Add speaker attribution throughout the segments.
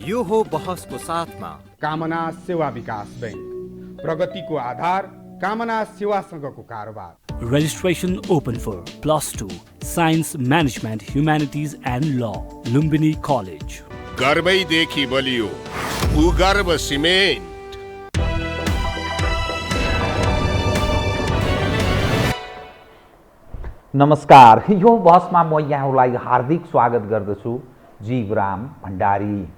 Speaker 1: यो हो बहसको साथमा
Speaker 2: कामना सेवा विकास बैंक, प्रगतिको आधार कामना सेवासँगको कारोबार।
Speaker 3: Registration open for +2 Science Management Humanities and Law, Lumbini College.
Speaker 4: गर्वैदेखि बलियो भूगर्भ सिमेन्ट।
Speaker 5: नमस्कार, यो बहसमा म यहाँहरूलाई हार्दिक स्वागत गर्दछु। जीवराम भण्डारी।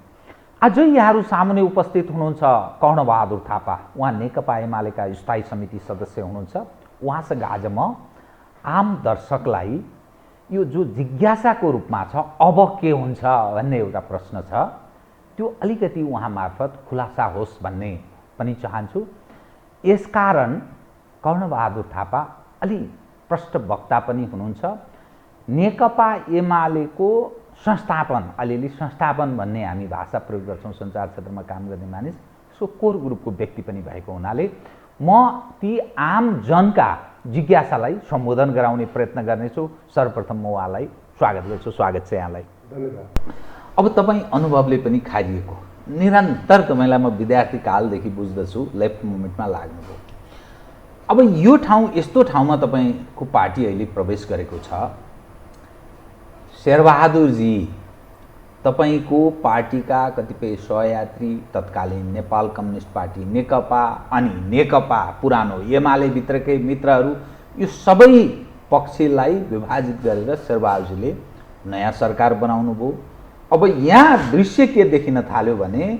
Speaker 5: आज यहाँहरू सामुने उपस्थित हुनुहुन्छ कर्णबहादुर थापा। उहाँ नेकपा एमालेका स्थायी समिति सदस्य हुनुहुन्छ। उहाँसँग आज म आम दर्शकलाई यो जो जिज्ञासाको रूपमा छ अब के हुन्छ भन्ने एउटा प्रश्न छ, त्यो अलिकति उहाँ मार्फत खुलासा होस् भन्ने पनि चाहन्छु। यसकारण कर्णबहादुर थापा अलि प्रष्ट वक्ता पनि हुनुहुन्छ। नेकपा एमालेको संस्थापन, अलिअलि संस्थापन भन्ने हामी भाषा प्रयोग गर्छौँ सञ्चार क्षेत्रमा काम गर्ने मानिस, सो कोर ग्रुपको व्यक्ति पनि भएको हुनाले म ती आम जनका जिज्ञासालाई सम्बोधन गराउने प्रयत्न गर्नेछु। सर्वप्रथम म उहाँलाई स्वागत गर्छु। स्वागत छ यहाँलाई।
Speaker 2: धन्यवाद।
Speaker 5: अब तपाईँ अनुभवले पनि खारिएको, निरन्तर तपाईँलाई म विद्यार्थी कालदेखि बुझ्दछु, लेफ्ट मुभमेन्टमा लाग्नुभयो। अब यो ठाउँ, यस्तो ठाउँमा तपाईँको पार्टी अहिले प्रवेश गरेको छ। शेरबहादुरजी, तपाईको पार्टीका कतिपय सहयात्री तत्कालीन नेपाल कम्युनिस्ट पार्टी नेकपा अनि नेकपा पुरानो एमाले भित्रकै मित्रहरू, यो सबै पक्षलाई विभाजित गरेर शेरबहादुरजीले नयाँ सरकार बनाउनु भयो। अब यहाँ दृश्य के देखिन थाल्यो भने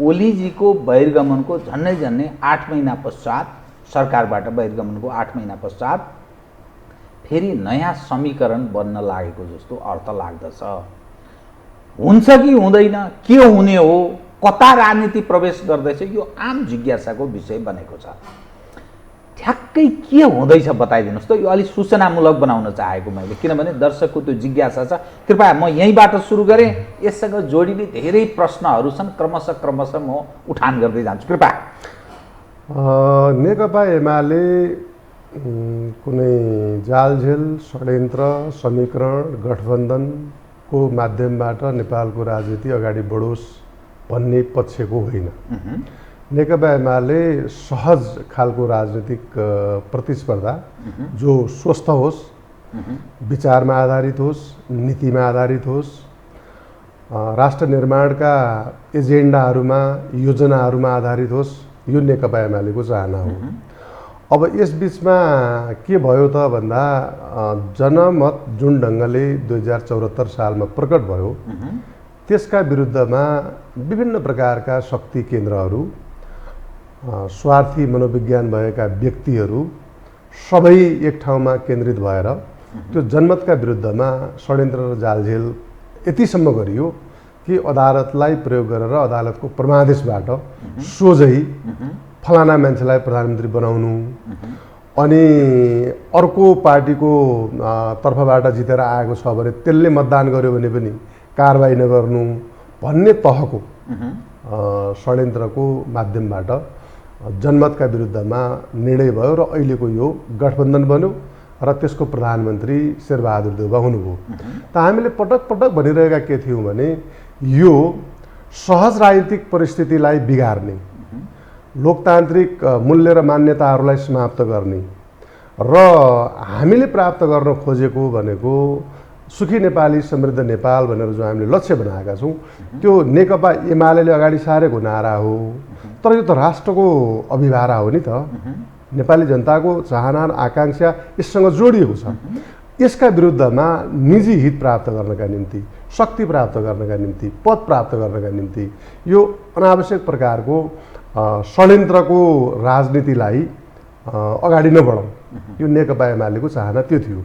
Speaker 5: ओलीजीको बहिर्गमनको झन्डै 8 महिना पश्चात, सरकारबाट बहिर्गमनको 8 महिना पश्चात फेरि नयाँ समीकरण बन्न लागेको जस्तो अर्थ लाग्दछ। हुन्छ कि हुँदैन, के हुने हो, कता राजनीति प्रवेश गर्दैछ, यो आम जिज्ञासाको विषय बनेको छ। ठ्याक्कै के हुँदैछ बताइदिनुहोस् त। यो अलिक सूचनामूलक बनाउन चाहेको मैले, किनभने दर्शकको त्यो जिज्ञासा छ। कृपया म यहीँबाट सुरु गरेँ, यससँग जोडिने धेरै प्रश्नहरू छन्, क्रमशः म उठान गर्दै जान्छु। कृपया।
Speaker 2: नेकपा एमाले कुनै जालझेल, षड्यन्त्र, समीकरण, गठबन्धनको माध्यमबाट नेपालको राजनीति अगाडि बढोस् भन्ने पक्षको होइन। नेकपा एमाले सहज खालको राजनीतिक प्रतिस्पर्धा जो स्वस्थ होस्, विचारमा आधारित होस्, नीतिमा आधारित होस्, राष्ट्र निर्माणका एजेन्डाहरूमा, योजनाहरूमा आधारित होस्, यो नेकपा एमालेको चाहना हो। अब यस बीचमा के भयो त भन्दा जनमत जुन ढङ्गले 2074 सालमा प्रकट भयो, त्यसका विरुद्धमा विभिन्न प्रकारका शक्ति केन्द्रहरू, स्वार्थी मनोविज्ञान भएका व्यक्तिहरू सबै एक ठाउँमा केन्द्रित भएर त्यो जनमतका विरुद्धमा षड्यन्त्र र जालझेल यतिसम्म गरियो कि अदालतलाई प्रयोग गरेर अदालतको परमादेशबाट सोझै फलाना मान्छेलाई प्रधानमन्त्री बनाउनु, अनि अर्को पार्टीको तर्फबाट जितेर आएको छ भने त्यसले मतदान गर्यो भने पनि कारबाही नगर्नु भन्ने तहको षड्यन्त्रको माध्यमबाट जनमतका विरुद्धमा निर्णय भयो र अहिलेको यो गठबन्धन बन्यो र त्यसको प्रधानमन्त्री शेरबहादुर देउवा हुनुभयो। त हामीले पटक पटक भनिरहेका के थियौँ भने यो सहज राजनीतिक परिस्थितिलाई बिगार्ने, लोकतान्त्रिक मूल्य र मान्यताहरूलाई समाप्त गर्ने र हामीले प्राप्त गर्न खोजेको भनेको सुखी नेपाली समृद्ध नेपाल भनेर जो हामीले लक्ष्य बनाएका छौँ, त्यो नेकपा एमालेले अगाडि सारेको नारा हो। तर यो त राष्ट्रको अभिभारा हो नि त। नेपाली जनताको चाहना र आकाङ्क्षा यससँग जोडिएको छ। यसका विरुद्धमा निजी हित प्राप्त गर्नका निम्ति, शक्ति प्राप्त गर्नका निम्ति, पद प्राप्त गर्नका निम्ति यो अनावश्यक प्रकारको षड्यन्त्रको राजनीतिलाई अगाडि नबढाउँ, यो नेकपा एमालेको चाहना त्यो थियो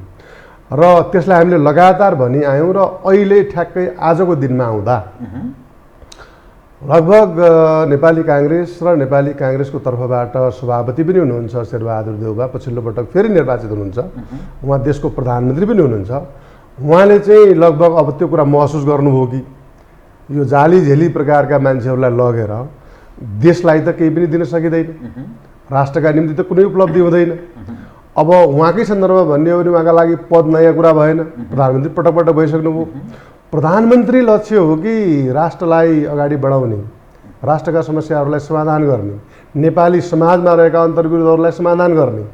Speaker 2: र त्यसलाई हामीले लगातार भनि आयौँ। र अहिले ठ्याक्कै आजको दिनमा आउँदा लगभग नेपाली काङ्ग्रेस र नेपाली काङ्ग्रेसको तर्फबाट सभापति पनि हुनुहुन्छ शेरबहादुर देउवा, पछिल्लो पटक फेरि निर्वाचित हुनुहुन्छ, उहाँ देशको प्रधानमन्त्री पनि हुनुहुन्छ। उहाँले चाहिँ लगभग अब त्यो कुरा महसुस गर्नुभयो कि यो जाली झेली प्रकारका मान्छेहरूलाई लगेर देशलाई त केही पनि दिन सकिँदैन, राष्ट्रका निम्ति त कुनै उपलब्धि हुँदैन। अब उहाँकै सन्दर्भमा भन्ने हो भने उहाँका लागि पद नयाँ कुरा भएन, प्रधानमन्त्री पटक पटक भइसक्नुभयो। प्रधानमन्त्री लक्ष्य हो कि राष्ट्रलाई अगाडि बढाउने, राष्ट्रका समस्याहरूलाई समाधान गर्ने, नेपाली समाजमा रहेका अन्तर्विरोधहरूलाई समाधान गर्ने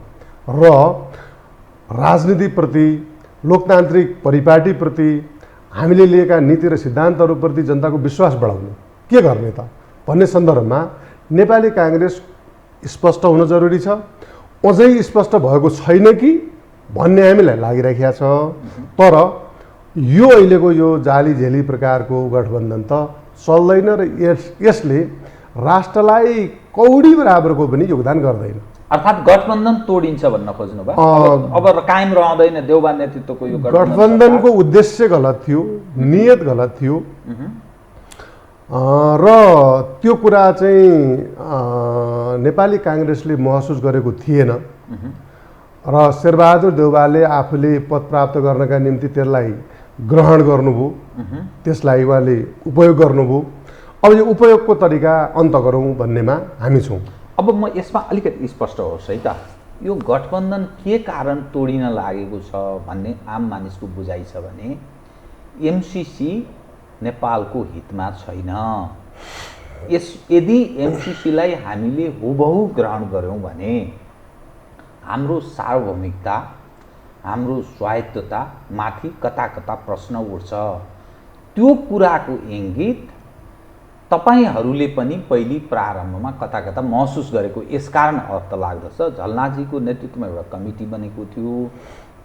Speaker 2: र राजनीतिप्रति, लोकतान्त्रिक परिपाटीप्रति, हामीले लिएका नीति र सिद्धान्तहरूप्रति जनताको विश्वास बढाउने के गर्ने त भन्ने सन्दर्भमा नेपाली काङ्ग्रेस स्पष्ट हुन जरुरी छ। अझै स्पष्ट भएको छैन कि भन्ने हामीलाई लागिरहेको छ। तर यो अहिलेको यो जाली झेली प्रकारको गठबन्धन त चल्दैन र यसले राष्ट्रलाई कौडी बराबरको पनि योगदान गर्दैन।
Speaker 5: अर्थात् गठबन्धन तोडिन्छ भन्न खोज्नुभयो। अब कायम रहँदैन देउबा नेतृत्वको यो
Speaker 2: गठबन्धनको उद्देश्य गलत थियो, नियत गलत थियो र त्यो कुरा चाहिँ नेपाली काङ्ग्रेसले महसुस गरेको थिएन र शेरबहादुर देउवाले आफूले पद प्राप्त गर्नका निम्ति त्यसलाई ग्रहण गर्नुभयो, त्यसलाई उहाँले उपयोग गर्नुभयो। अब यो उपयोगको तरिका अन्त गरौँ भन्नेमा हामी छौँ।
Speaker 5: अब म यसमा अलिकति स्पष्ट होस् है त, यो गठबन्धन के कारण तोडिन लागेको छ भन्ने आम मानिसको बुझाइ छ भने एमसिसी नेपालको हितमा छैन। यदि एमसिसीलाई हामीले हुबहु ग्रहण गऱ्यौँ भने हाम्रो सार्वभौमिकता, हाम्रो स्वायत्तता माथि कता कता प्रश्न उठ्छ। त्यो कुराको इङ्गित तपाईहरूले पनि पहिली प्रारम्भमा कता कता महसुस गरेको यसकारण अर्थ लाग्दछ। झलनाथजीको नेतृत्वमा एउटा कमिटी बनेको थियो,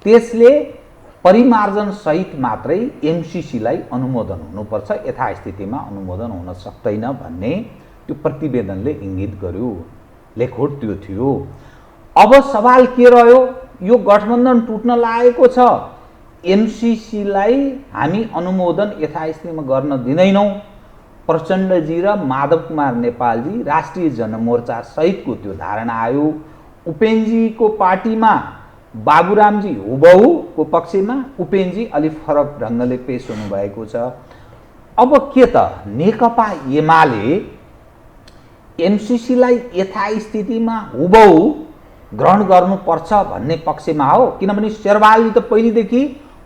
Speaker 5: त्यसले परिमार्जन सहित मात्रै एमसिसीलाई अनुमोदन हुनुपर्छ, यथास्थितिमा अनुमोदन हुन सक्दैन भन्ने त्यो प्रतिवेदनले इङ्गित गर्यो, लेखोट त्यो थियो। अब सवाल के रह्यो, यो गठबन्धन टुट्न लागेको छ, एमसिसीलाई हामी अनुमोदन यथास्थितिमा गर्न दिँदैनौँ। प्रचण्डजी र माधव कुमार नेपालजी राष्ट्रिय जनमोर्चा सहितको त्यो धारणा आयो। उपेन्द्रजीको पार्टीमा बाबुरामजी हुबहुको पक्षमा, उपेन्द्रजी अलिक फरक ढङ्गले पेश हुनुभएको छ। अब के त नेकपा एमाले एमसिसीलाई यथास्थितिमा हुबहु ग्रहण गर्नुपर्छ भन्ने पक्षमा हो, किनभने शेरबहादुर त पहिलेदेखि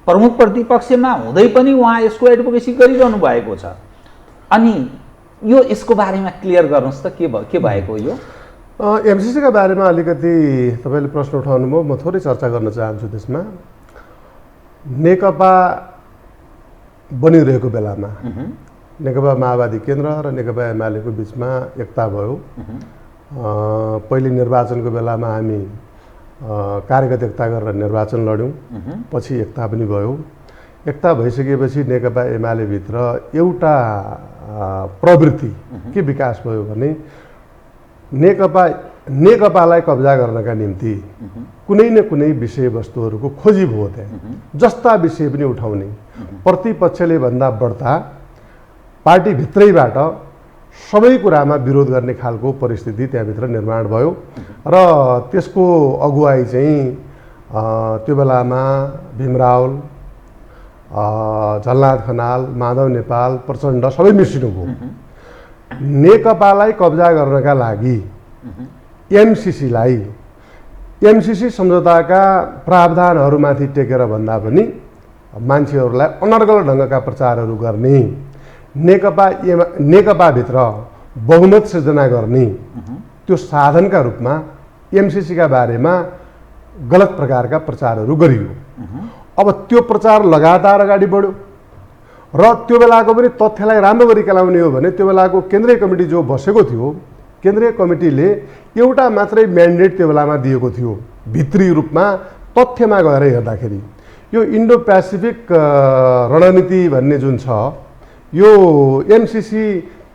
Speaker 5: प्रमुख प्रतिपक्षमा हुँदै पनि उहाँ यसको एडभोकेसी गरिरहनु भएको छ। अनि यो यसको बारेमा क्लियर गर्नुहोस् त, के भएको यो
Speaker 2: एमसिसीका बारेमा अलिकति तपाईँले प्रश्न उठाउनुभयो, म थोरै चर्चा गर्न चाहन्छु। त्यसमा नेकपा बनिरहेको बेलामा नेकपा माओवादी केन्द्र र नेकपा एमालेको बिचमा एकता भयो। पहिले निर्वाचनको बेलामा हामी कार्यगत एकता गरेर निर्वाचन लड्यौँ, पछि एकता पनि भयो। एकता भइसकेपछि नेकपा एमालेभित्र एउटा प्रवृत्ति के विकास भयो भने नेकपालाई कब्जा गर्नका निम्ति कुनै न कुनै विषयवस्तुहरूको खोजी भयो। त्यहाँ जस्ता विषय पनि उठाउने, प्रतिपक्षले भन्दा बढ्ता पार्टीभित्रैबाट सबै कुरामा विरोध गर्ने खालको परिस्थिति त्यहाँभित्र निर्माण भयो र त्यसको अगुवाई चाहिँ त्यो बेलामा भीम रावल, झलनाथ खनाल, माधव नेपाल, प्रचण्ड सबै मिसिनुभयो। नेकपालाई कब्जा गर्नका लागि एमसिसी सम्झौताका प्रावधानहरूमाथि टेकेर भन्दा पनि मान्छेहरूलाई अनर्गल ढङ्गका प्रचारहरू गर्ने, नेकपाभित्र बहुमत सिर्जना गर्ने त्यो साधनका रूपमा एमसिसीका बारेमा गलत प्रकारका प्रचारहरू गरियो। अब त्यो प्रचार लगातार अगाडि बढ्यो र त्यो बेलाको पनि तथ्यलाई राम्रो गरी केलाउने हो भने त्यो बेलाको केन्द्रीय कमिटी जो बसेको थियो, केन्द्रीय कमिटीले एउटा मात्रै म्यान्डेट त्यो बेलामा दिएको थियो। भित्री रूपमा तथ्यमा गएर हेर्दाखेरि यो इन्डो पेसिफिक रणनीति भन्ने जुन छ, यो एमसिसी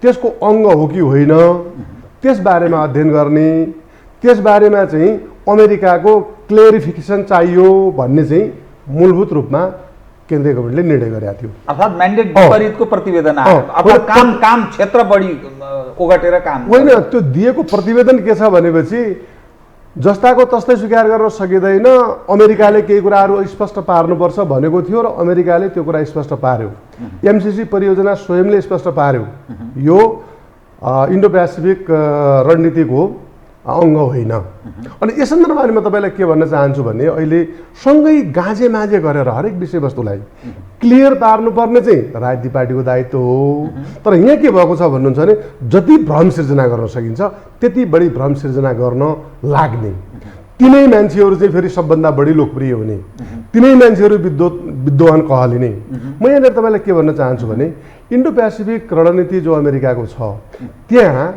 Speaker 2: त्यसको अङ्ग हो कि होइन, त्यसबारेमा अध्ययन गर्ने, त्यसबारेमा चाहिँ अमेरिकाको क्लेरिफिकेसन चाहियो भन्ने चाहिँ मूलभूत रूपमा केन्द्रीय कमिटीले निर्णय गरेको थियो।
Speaker 5: अर्थात् म्यान्डेट विपरीतको प्रतिवेदन आयो। अर्थात् काम क्षेत्र बढी ओगटेर काम
Speaker 2: होइन। त्यो दिएको प्रतिवेदन के छ भनेपछि जस्ताको तस्तै स्वीकार गर्न सकिँदैन, अमेरिकाले केही कुराहरू स्पष्ट पार्नुपर्छ भनेको थियो र अमेरिकाले त्यो कुरा स्पष्ट पार्यो। एमसिसी परियोजना स्वयंले स्पष्ट पार्यो यो इन्डो पेसिफिक रणनीतिको अङ्ग होइन। अनि यस सन्दर्भमा म तपाईँलाई के भन्न चाहन्छु भने अहिले सँगै गाँजे माझे गरेर हरेक विषयवस्तुलाई क्लियर पार्नुपर्ने चाहिँ राजनीतिक पार्टीको दायित्व हो। तर यहाँ के भएको छ भन्नुहुन्छ भने जति भ्रम सिर्जना गर्न सकिन्छ त्यति बढी भ्रम सिर्जना गर्न लाग्ने, तिनै मान्छेहरू चाहिँ फेरि सबभन्दा बढी लोकप्रिय हुने, तिनै मान्छेहरू विद्वान कहलिने। म यहाँनिर तपाईँलाई के भन्न चाहन्छु भने इन्डो पेसिफिक रणनीति जो अमेरिकाको छ त्यहाँ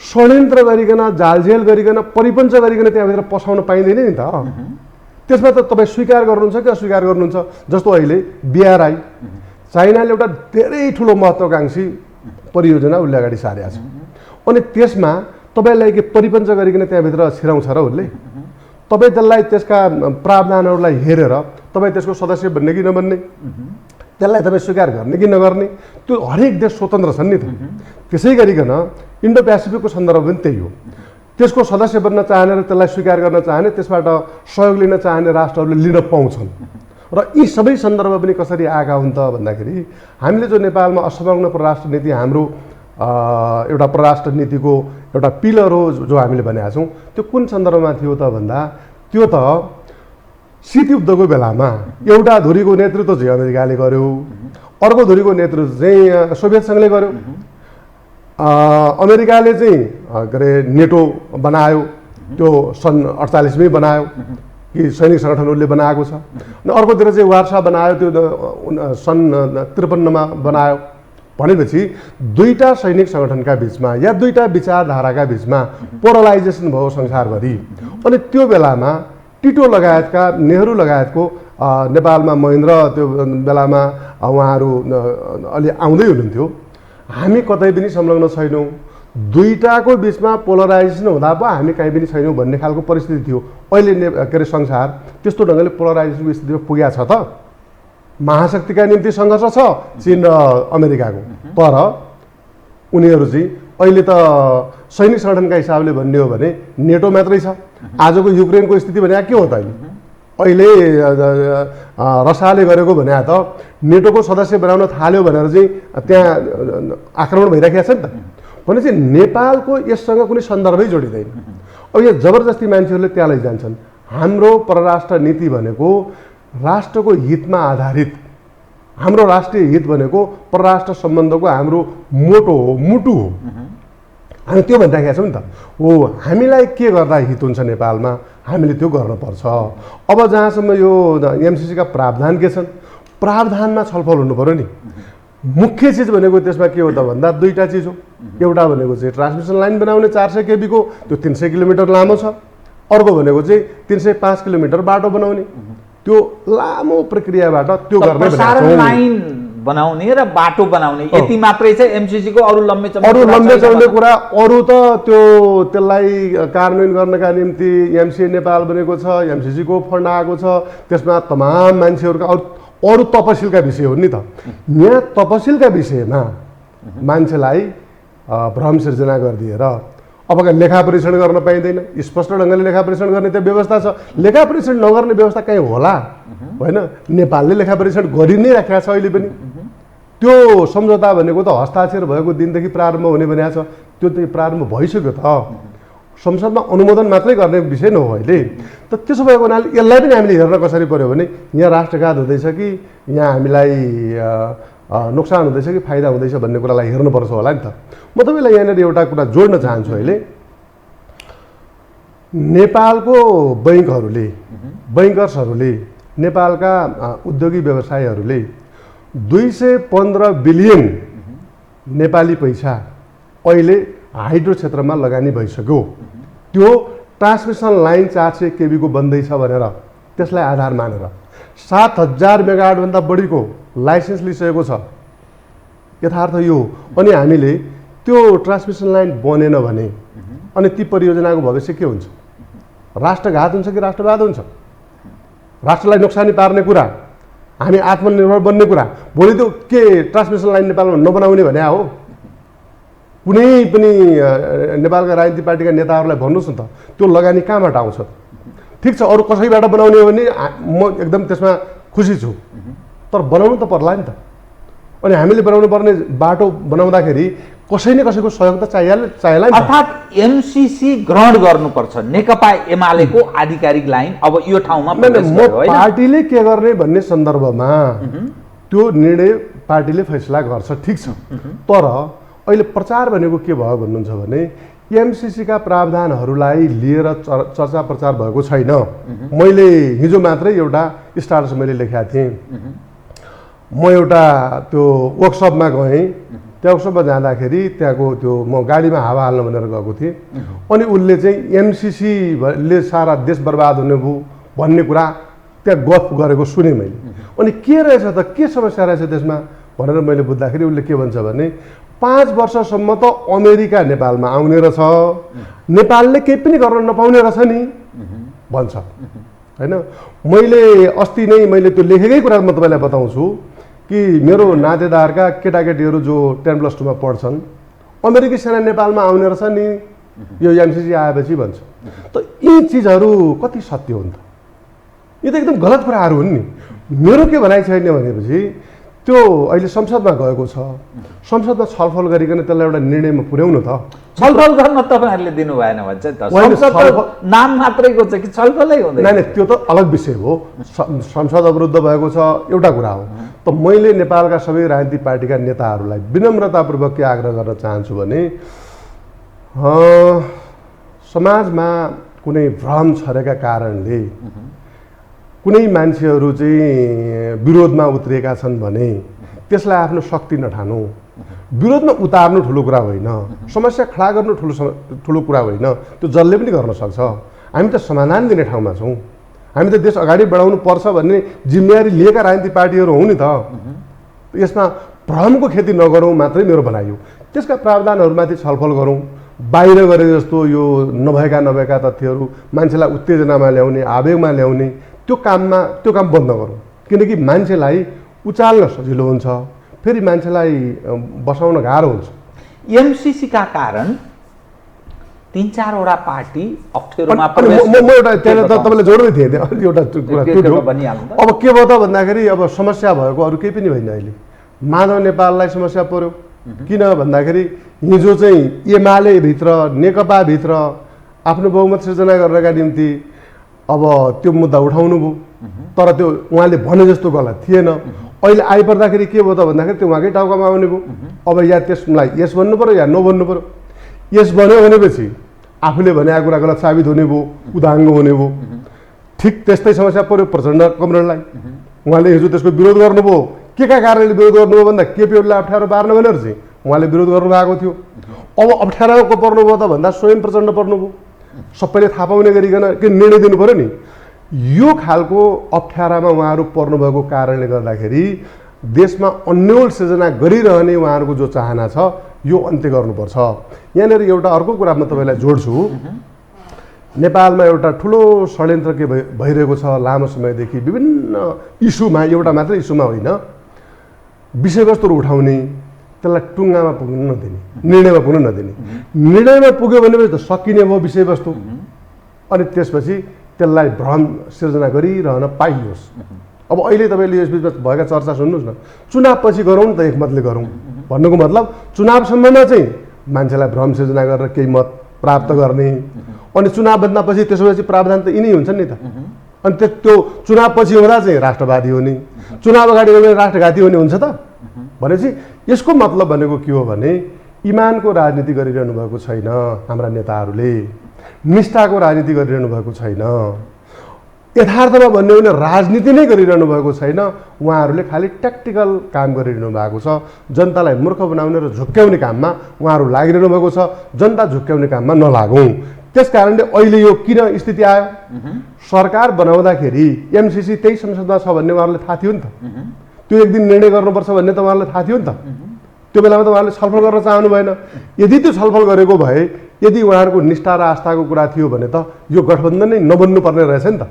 Speaker 2: षड्यन्त्र गरिकन जालझेल गरिकन परिपञ्च गरिकन त्यहाँभित्र पसाउन पाइँदैन नि त। त्यसमा त तपाईँ स्वीकार गर्नुहुन्छ कि अस्वीकार गर्नुहुन्छ? जस्तो अहिले BRI चाइनाले एउटा धेरै ठुलो महत्त्वकाङ्क्षी परियोजना उसले अगाडि सारेको छ अनि त्यसमा तपाईँलाई के परिपञ्च गरिकन त्यहाँभित्र छिराउँछ र उसले? तपाईँ त्यसलाई त्यसका प्रावधानहरूलाई हेरेर तपाईँ त्यसको सदस्य बन्ने कि नबन्ने, त्यसलाई तपाईँ स्वीकार गर्ने कि नगर्ने, त्यो हरेक देश स्वतन्त्र छन् नि त। त्यसै गरिकन इन्डो पेसिफिकको सन्दर्भ पनि त्यही हो। त्यसको सदस्य बन्न चाहने र त्यसलाई स्वीकार गर्न चाहने, त्यसबाट सहयोग लिन चाहने राष्ट्रहरूले लिन पाउँछन्। र यी सबै सन्दर्भ पनि कसरी आएका हुन् त भन्दाखेरि हामीले जो नेपालमा असंलग्न परराष्ट्र नीति हाम्रो एउटा परराष्ट्र नीतिको एउटा पिलर हो जो हामीले भनेका छौँ, त्यो कुन सन्दर्भमा थियो त भन्दा त्यो त शीत युद्धको बेलामा एउटा धुरीको नेतृत्व चाहिँ अमेरिकाले गर्यो, अर्को धुरीको नेतृत्व चाहिँ सोभियत सङ्घले गर्यो। अमेरिकाले चाहिँ के अरे नेटो बनायो, त्यो सन् 48मै बनायो कि सैनिक सङ्गठन उसले बनाएको छ। अनि अर्कोतिर चाहिँ वार्सा बनायो, त्यो सन् 53मा बनायो। भनेपछि दुईटा सैनिक सङ्गठनका बिचमा या दुईटा विचारधाराका बिचमा पोलराइजेसन भयो संसारभरि। अनि त्यो बेलामा टिटो लगायतका नेहरू लगायतको नेपालमा महेन्द्र त्यो बेलामा उहाँहरू अलि आउँदै हुनुहुन्थ्यो। हामी कतै पनि संलग्न छैनौँ, दुईटाको बिचमा पोलराइजेसन हुँदा पो हामी कहीँ पनि छैनौँ भन्ने खालको परिस्थिति थियो। अहिले के अरे संसार त्यस्तो ढङ्गले पोलराइजेसनको स्थितिमा पुगेको छ त। महाशक्तिका निम्ति सङ्घर्ष छ चीन र अमेरिकाको, तर उनीहरू चाहिँ अहिले त सैनिक सङ्गठनका हिसाबले भन्ने हो भने नेटो मात्रै छ। आजको युक्रेनको स्थिति भने के हो त? अहिले रसियाले गरेको भने त नेटोको सदस्य बनाउन थाल्यो भनेर चाहिँ त्यहाँ आक्रमण भइराखेको छ नि त। भनेपछि नेपालको यससँग कुनै सन्दर्भै जोडिँदैन। अब यहाँ जबरजस्ती मान्छेहरूले त्यहाँ लैजान्छन्। हाम्रो परराष्ट्र नीति भनेको राष्ट्रको हितमा आधारित, हाम्रो राष्ट्रिय हित भनेको परराष्ट्र सम्बन्धको हाम्रो मोटो हो, मुटु हो। हामी त्यो भनिराखेका छौँ नि त। हो, हामीलाई के गर्दा हित हुन्छ नेपालमा हामीले त्यो गर्नुपर्छ। अब जहाँसम्म यो एमसिसीका प्रावधान के छन्, प्रावधानमा छलफल हुनु पर्यो नि। मुख्य चिज भनेको त्यसमा के हो त भन्दा दुईटा चिज हो। एउटा भनेको चाहिँ ट्रान्समिसन लाइन बनाउने 400 kV को, त्यो 300 किलोमिटर लामो छ। अर्को भनेको चाहिँ 305 किलोमिटर बाटो बनाउने, त्यो लामो प्रक्रियाबाट त्यो गर्ने
Speaker 5: लाइन बनाउने र बाटो बनाउने यति मात्रै छ एमसिसी को। अरू लम्बे
Speaker 2: चल्ने कुरा अरू त त्यो त्यसलाई कार्यान्वयन गर्नका निम्ति एमसिए नेपाल बनेको छ, एमसिसी को फन्ड आएको छ, त्यसमा तमाम मान्छेहरूका अरू तपसिलका विषय हो नि त। यहाँ तपसिलका विषयमा मान्छेलाई भ्रम सिर्जना गरिदिएर अब लेखा परीक्षण गर्न पाइँदैन। स्पष्ट ढङ्गले लेखा परीक्षण गर्ने त्यो व्यवस्था छ। लेखा परीक्षण नगर्ने व्यवस्था कहीँ होला होइन? नेपालले लेखा परीक्षण गरि नै राखेको छ अहिले पनि। त्यो सम्झौता भनेको त हस्ताक्षर भएको दिनदेखि प्रारम्भ हुने भनेको छ, त्यो त प्रारम्भ भइसक्यो त। संसदमा अनुमोदन मात्रै गर्ने विषय न हो अहिले त। त्यसो भएको हुनाले यसलाई पनि हामीले हेर्न कसरी पर्यो भने यहाँ राष्ट्रघात हुँदैछ कि यहाँ हामीलाई नोक्सान हुँदैछ कि फाइदा हुँदैछ भन्ने कुरालाई हेर्नुपर्छ होला नि त। म तपाईँलाई यहाँनिर एउटा कुरा जोड्न चाहन्छु। अहिले नेपालको बैङ्कहरूले, बैङ्कर्सहरूले, नेपालका उद्योगी व्यवसायीहरूले 215 बिलियन नेपाली पैसा अहिले हाइड्रो क्षेत्रमा लगानी भइसक्यो। त्यो ट्रान्समिसन लाइन 400 kV को बन्दैछ भनेर त्यसलाई आधार मानेर 7000 मेगावाटभन्दा बढीको लाइसेन्स लिइसकेको छ। यथार्थ यो हो। अनि हामीले त्यो ट्रान्समिसन लाइन बनेन भने अनि ती परियोजनाको भविष्य के हुन्छ? राष्ट्रघात हुन्छ कि राष्ट्रवाद हुन्छ? राष्ट्रलाई नोक्सानी पार्ने कुरा, हामी आत्मनिर्भर बन्ने कुरा। भोलि त्यो के ट्रान्समिसन लाइन नेपालमा नबनाउने भने हो? कुनै पनि नेपालका राजनीतिक पार्टीका नेताहरूलाई भन्नुहोस् न त, त्यो लगानी कहाँबाट आउँछ? ठिक छ, अरू कसैबाट बनाउने हो भने म एकदम त्यसमा खुसी छु, तर बनाउनु त पर्ला नि त। अनि हामीले बनाउनु पर्ने बाटो बनाउँदाखेरि कसै न कसैको सहयोग त चाहिएला नि।
Speaker 5: अर्थात् एमसीसी ग्रहण गर्नुपर्छ नेकपा एमालेको आधिकारिक लाइन अब यो ठाउँमा प्रवेश
Speaker 2: म
Speaker 5: गर्यो, होइन?
Speaker 2: पार्टीले के गर्ने भन्ने सन्दर्भमा त्यो निर्णय पार्टीले फैसला गर्छ, ठिक छ। तर अहिले प्रचार भनेको के भयो भन्नुहुन्छ भने एमसीसीका प्रावधानहरूलाई लिएर चर्चा प्रचार भएको छैन। मैले हिजो मात्रै एउटा स्टाटस मैले लेखेको थिएँ। म एउटा त्यो वर्कसपमा गएँ, त्यो वर्कसपमा जाँदाखेरि त्यहाँको त्यो म गाडीमा हावा हाल्न भनेर गएको थिएँ। अनि उसले चाहिँ एमसीसीले सारा देश बर्बाद हुने भयो भन्ने कुरा त्यहाँ गफ गरेको सुनेँ मैले। अनि के रहेछ त, के समस्या रहेछ त्यसमा भनेर मैले बुझ्दाखेरि उसले के भन्छ भने 5 वर्षसम्म त अमेरिका नेपालमा आउने रहेछ, नेपालले केही पनि गर्न नपाउने रहेछ नि भन्छ, होइन? मैले अस्ति नै मैले त्यो लेखेकै कुरा म तपाईँलाई बताउँछु कि मेरो नातेदारका केटाकेटीहरू जो 10+2 मा पढ्छन्, अमेरिकी सेना नेपालमा आउने रहेछ नि यो एमसीसी आएपछि भन्छ। त यी चिजहरू कति सत्य हुन् त? यी त एकदम गलत कुराहरू हुन् नि। मेरो के भनाइ छैन भनेपछि त्यो अहिले संसदमा गएको छ, संसदमा छलफल गरिकन त्यसलाई एउटा निर्णयमा पुर्याउनु त।
Speaker 5: छलफल गर्न तपाईँहरूले दिनु भएन भन्छ त। संसद नाम मात्रैको छ कि छलफलै हुँदैन?
Speaker 2: नै त्यो त अलग विषय हो। संसद अवरुद्ध भएको छ एउटा कुरा हो। त मैले नेपालका सबै राजनीतिक पार्टीका नेताहरूलाई विनम्रतापूर्वक के आग्रह गर्न चाहन्छु भने समाजमा कुनै भ्रम छरेका कारणले कुनै मान्छेहरू चाहिँ विरोधमा उत्रिएका छन् भने त्यसलाई आफ्नो शक्ति नठानु। विरोधमा उतार्नु ठुलो कुरा होइन, समस्या खडा गर्नु ठुलो कुरा होइन, त्यो जसले पनि गर्न सक्छ। हामी त समाधान दिने ठाउँमा छौँ, हामी त देश अगाडि बढाउनु पर्छ भन्ने जिम्मेवारी लिएका राजनीतिक पार्टीहरू हौँ नि त। यसमा भ्रमको खेती नगरौँ मात्रै मेरो भनाइ हो। त्यसका प्रावधानहरूमाथि छलफल गरौँ। बाहिर गरे जस्तो यो नभएका तथ्यहरू मान्छेलाई उत्तेजनामा ल्याउने, आवेगमा ल्याउने त्यो काम बन्द गरौँ। किनकि मान्छेलाई उचाल्न सजिलो हुन्छ, फेरि मान्छेलाई बसाउन गाह्रो हुन्छ।
Speaker 5: एमसीसीका कारण 3-4 पार्टी अप्ठ्यारोमा
Speaker 2: म एउटा त्यहाँ तपाईँलाई जोड्दै थिएँ एउटा कुरा टुट्यो। अब के भयो त भन्दाखेरि अब समस्या भएको अरू केही पनि होइन। अहिले माधव नेपाललाई समस्या पर्यो। किन भन्दाखेरि हिजो चाहिँ एमाले भित्र नेकपाभित्र आफ्नो बहुमत सिर्जना गर्नका निम्ति अब त्यो मुद्दा उठाउनु भयो, तर त्यो उहाँले भने जस्तो गलत थिएन। अहिले आइपर्दाखेरि के भयो त भन्दाखेरि त्यो उहाँकै टाउकामा आउने भयो। अब या त्यसलाई यस भन्नु पऱ्यो या नो भन्नु पऱ्यो। यस भन्यो भनेपछि आफूले भनेको कुरा गलत साबित हुने भयो, उदाङ्गो हुने भयो। ठिक त्यस्तै समस्या पर्यो प्रचण्ड कमरेडलाई। उहाँले हिजो त्यसको विरोध गर्नुभयो। के का कारणले विरोध गर्नुभयो भन्दा केपी ओलीलाई अप्ठ्यारो पार्न भनेर चाहिँ उहाँले विरोध गर्नुभएको थियो। अब अप्ठ्यारोको पर्नुभयो त भन्दा स्वयं प्रचण्ड पर्नुभयो। सबैले थाहा पाउने गरिकन के निर्णय दिनु पऱ्यो नि। यो खालको अप्ठ्यारामा उहाँहरू पर्नुभएको कारणले गर्दाखेरि देशमा अन्यल सिर्जना गरिरहने उहाँहरूको जो चाहना छ यो अन्त्य गर्नुपर्छ। यहाँनिर एउटा अर्को कुरा म तपाईँलाई जोड्छु। नेपालमा एउटा ठुलो षड्यन्त्र के भइरहेको छ लामो समयदेखि विभिन्न इस्युमा, एउटा मात्रै इस्युमा होइन, विषयवस्तुहरू उठाउने, त्यसलाई टुङ्गामा पुग्न नदिने, निर्णयमा पुग्न नदिने। निर्णयमा पुग्यो भनेपछि त सकिने भयो विषयवस्तु, अनि त्यसपछि त्यसलाई भ्रम सिर्जना गरिरहन पाइयोस्। अब अहिले तपाईँले यस बिचमा भएका चर्चा सुन्नुहोस् न। चुनावपछि गरौँ न त एकमतले गरौँ भन्नुको मतलब चुनावसम्ममा चाहिँ मान्छेलाई भ्रम सिर्जना गरेर केही मत प्राप्त गर्ने, अनि चुनावभन्दा पछि त्यसपछि प्रावधान त यिनै हुन्छन् नि त। अनि त्यो चुनावपछि हुँदा चाहिँ राष्ट्रवादी हुने, चुनाव अगाडि गयो भने राष्ट्रघाती हुने हुन्छ त भनेपछि यसको मतलब भनेको के हो भने इमानको राजनीति गरिरहनु भएको छैन हाम्रा नेताहरूले, निष्ठाको राजनीति गरिरहनु भएको छैन, यथार्थमा भन्ने हो भने राजनीति नै गरिरहनु भएको छैन। उहाँहरूले खालि ट्याक्टिकल काम गरिरहनु भएको छ। जनतालाई मूर्ख बनाउने र झुक्क्याउने काममा उहाँहरू लागिरहनु भएको छ। जनता झुक्क्याउने काममा नलागौँ। त्यस कारणले अहिले यो किन स्थिति आयो? सरकार बनाउँदाखेरि एमसीसी त्यही संसदमा छ भन्ने उहाँहरूले थाहा थियो नि त। त्यो एक दिन निर्णय गर्नुपर्छ भन्ने त उहाँहरूलाई थाहा थियो नि त। त्यो बेलामा त उहाँहरूले छलफल गर्न चाहनु भएन। यदि त्यो छलफल गरेको भए, यदि उहाँहरूको निष्ठा र आस्थाको कुरा थियो भने त यो गठबन्धन नै नबन्नुपर्ने रहेछ नि त।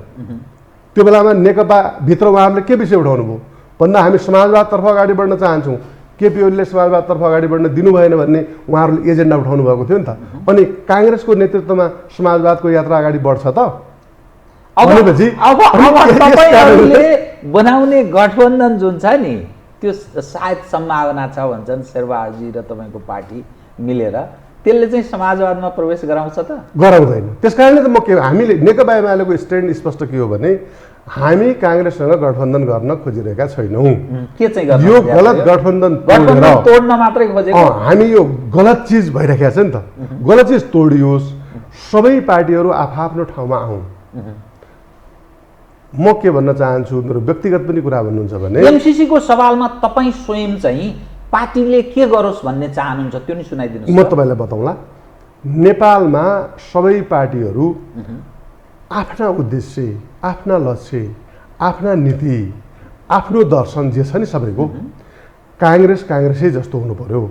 Speaker 2: त्यो बेलामा नेकपाभित्र उहाँहरूले के विषय उठाउनु भयो भन्दा हामी समाजवादतर्फ अगाडि बढ्न चाहन्छौँ, केपी ओलीले समाजवादतर्फ अगाडि बढ्न दिनु भएन भन्ने उहाँहरूले एजेन्डा उठाउनु भएको थियो नि त। अनि काङ्ग्रेसको नेतृत्वमा समाजवादको यात्रा अगाडि बढ्छ त
Speaker 5: अब तपाईँहरूले बनाउने गठबन्धन जुन छ नि त्यो सायद सम्भावना छ भन्छन् शेरबहादुरजी र तपाईँको पार्टी मिलेर, त्यसले चाहिँ समाजवादमा प्रवेश गराउँछ त?
Speaker 2: गराउँदैन। त्यस कारणले त हामीले नेकपा एमालेको स्ट्यान्ड स्पष्ट के हो भने हामी काङ्ग्रेससँग गठबन्धन गर्न खोजिरहेका छैनौँ।
Speaker 5: के चाहिँ गर्नु?
Speaker 2: यो गलत गठबन्धन
Speaker 5: तोड्न मात्रै खोजेको।
Speaker 2: हामी यो गलत चिज भइरहेको छ नि त, गलत चिज तोडियोस्, सबै पार्टीहरू आफ्नो ठाउँमा आउन्। म के भन्न चाहन्छु, मेरो व्यक्तिगत पनि कुरा भन्नुहुन्छ भने
Speaker 5: एमसीसी को सवालमा तपाईँ स्वयं चाहिँ पार्टीले के गरोस् भन्ने चाहनुहुन्छ, त्यो नि सुनाइदिनुहोस्।
Speaker 2: म तपाईँलाई बताउँला। नेपालमा सबै पार्टीहरू आफ्ना उद्देश्य, आफ्ना लक्ष्य, आफ्ना नीति, आफ्नो दर्शन जे छ नि सबैको, काङ्ग्रेसै जस्तो हुनु पर्यो,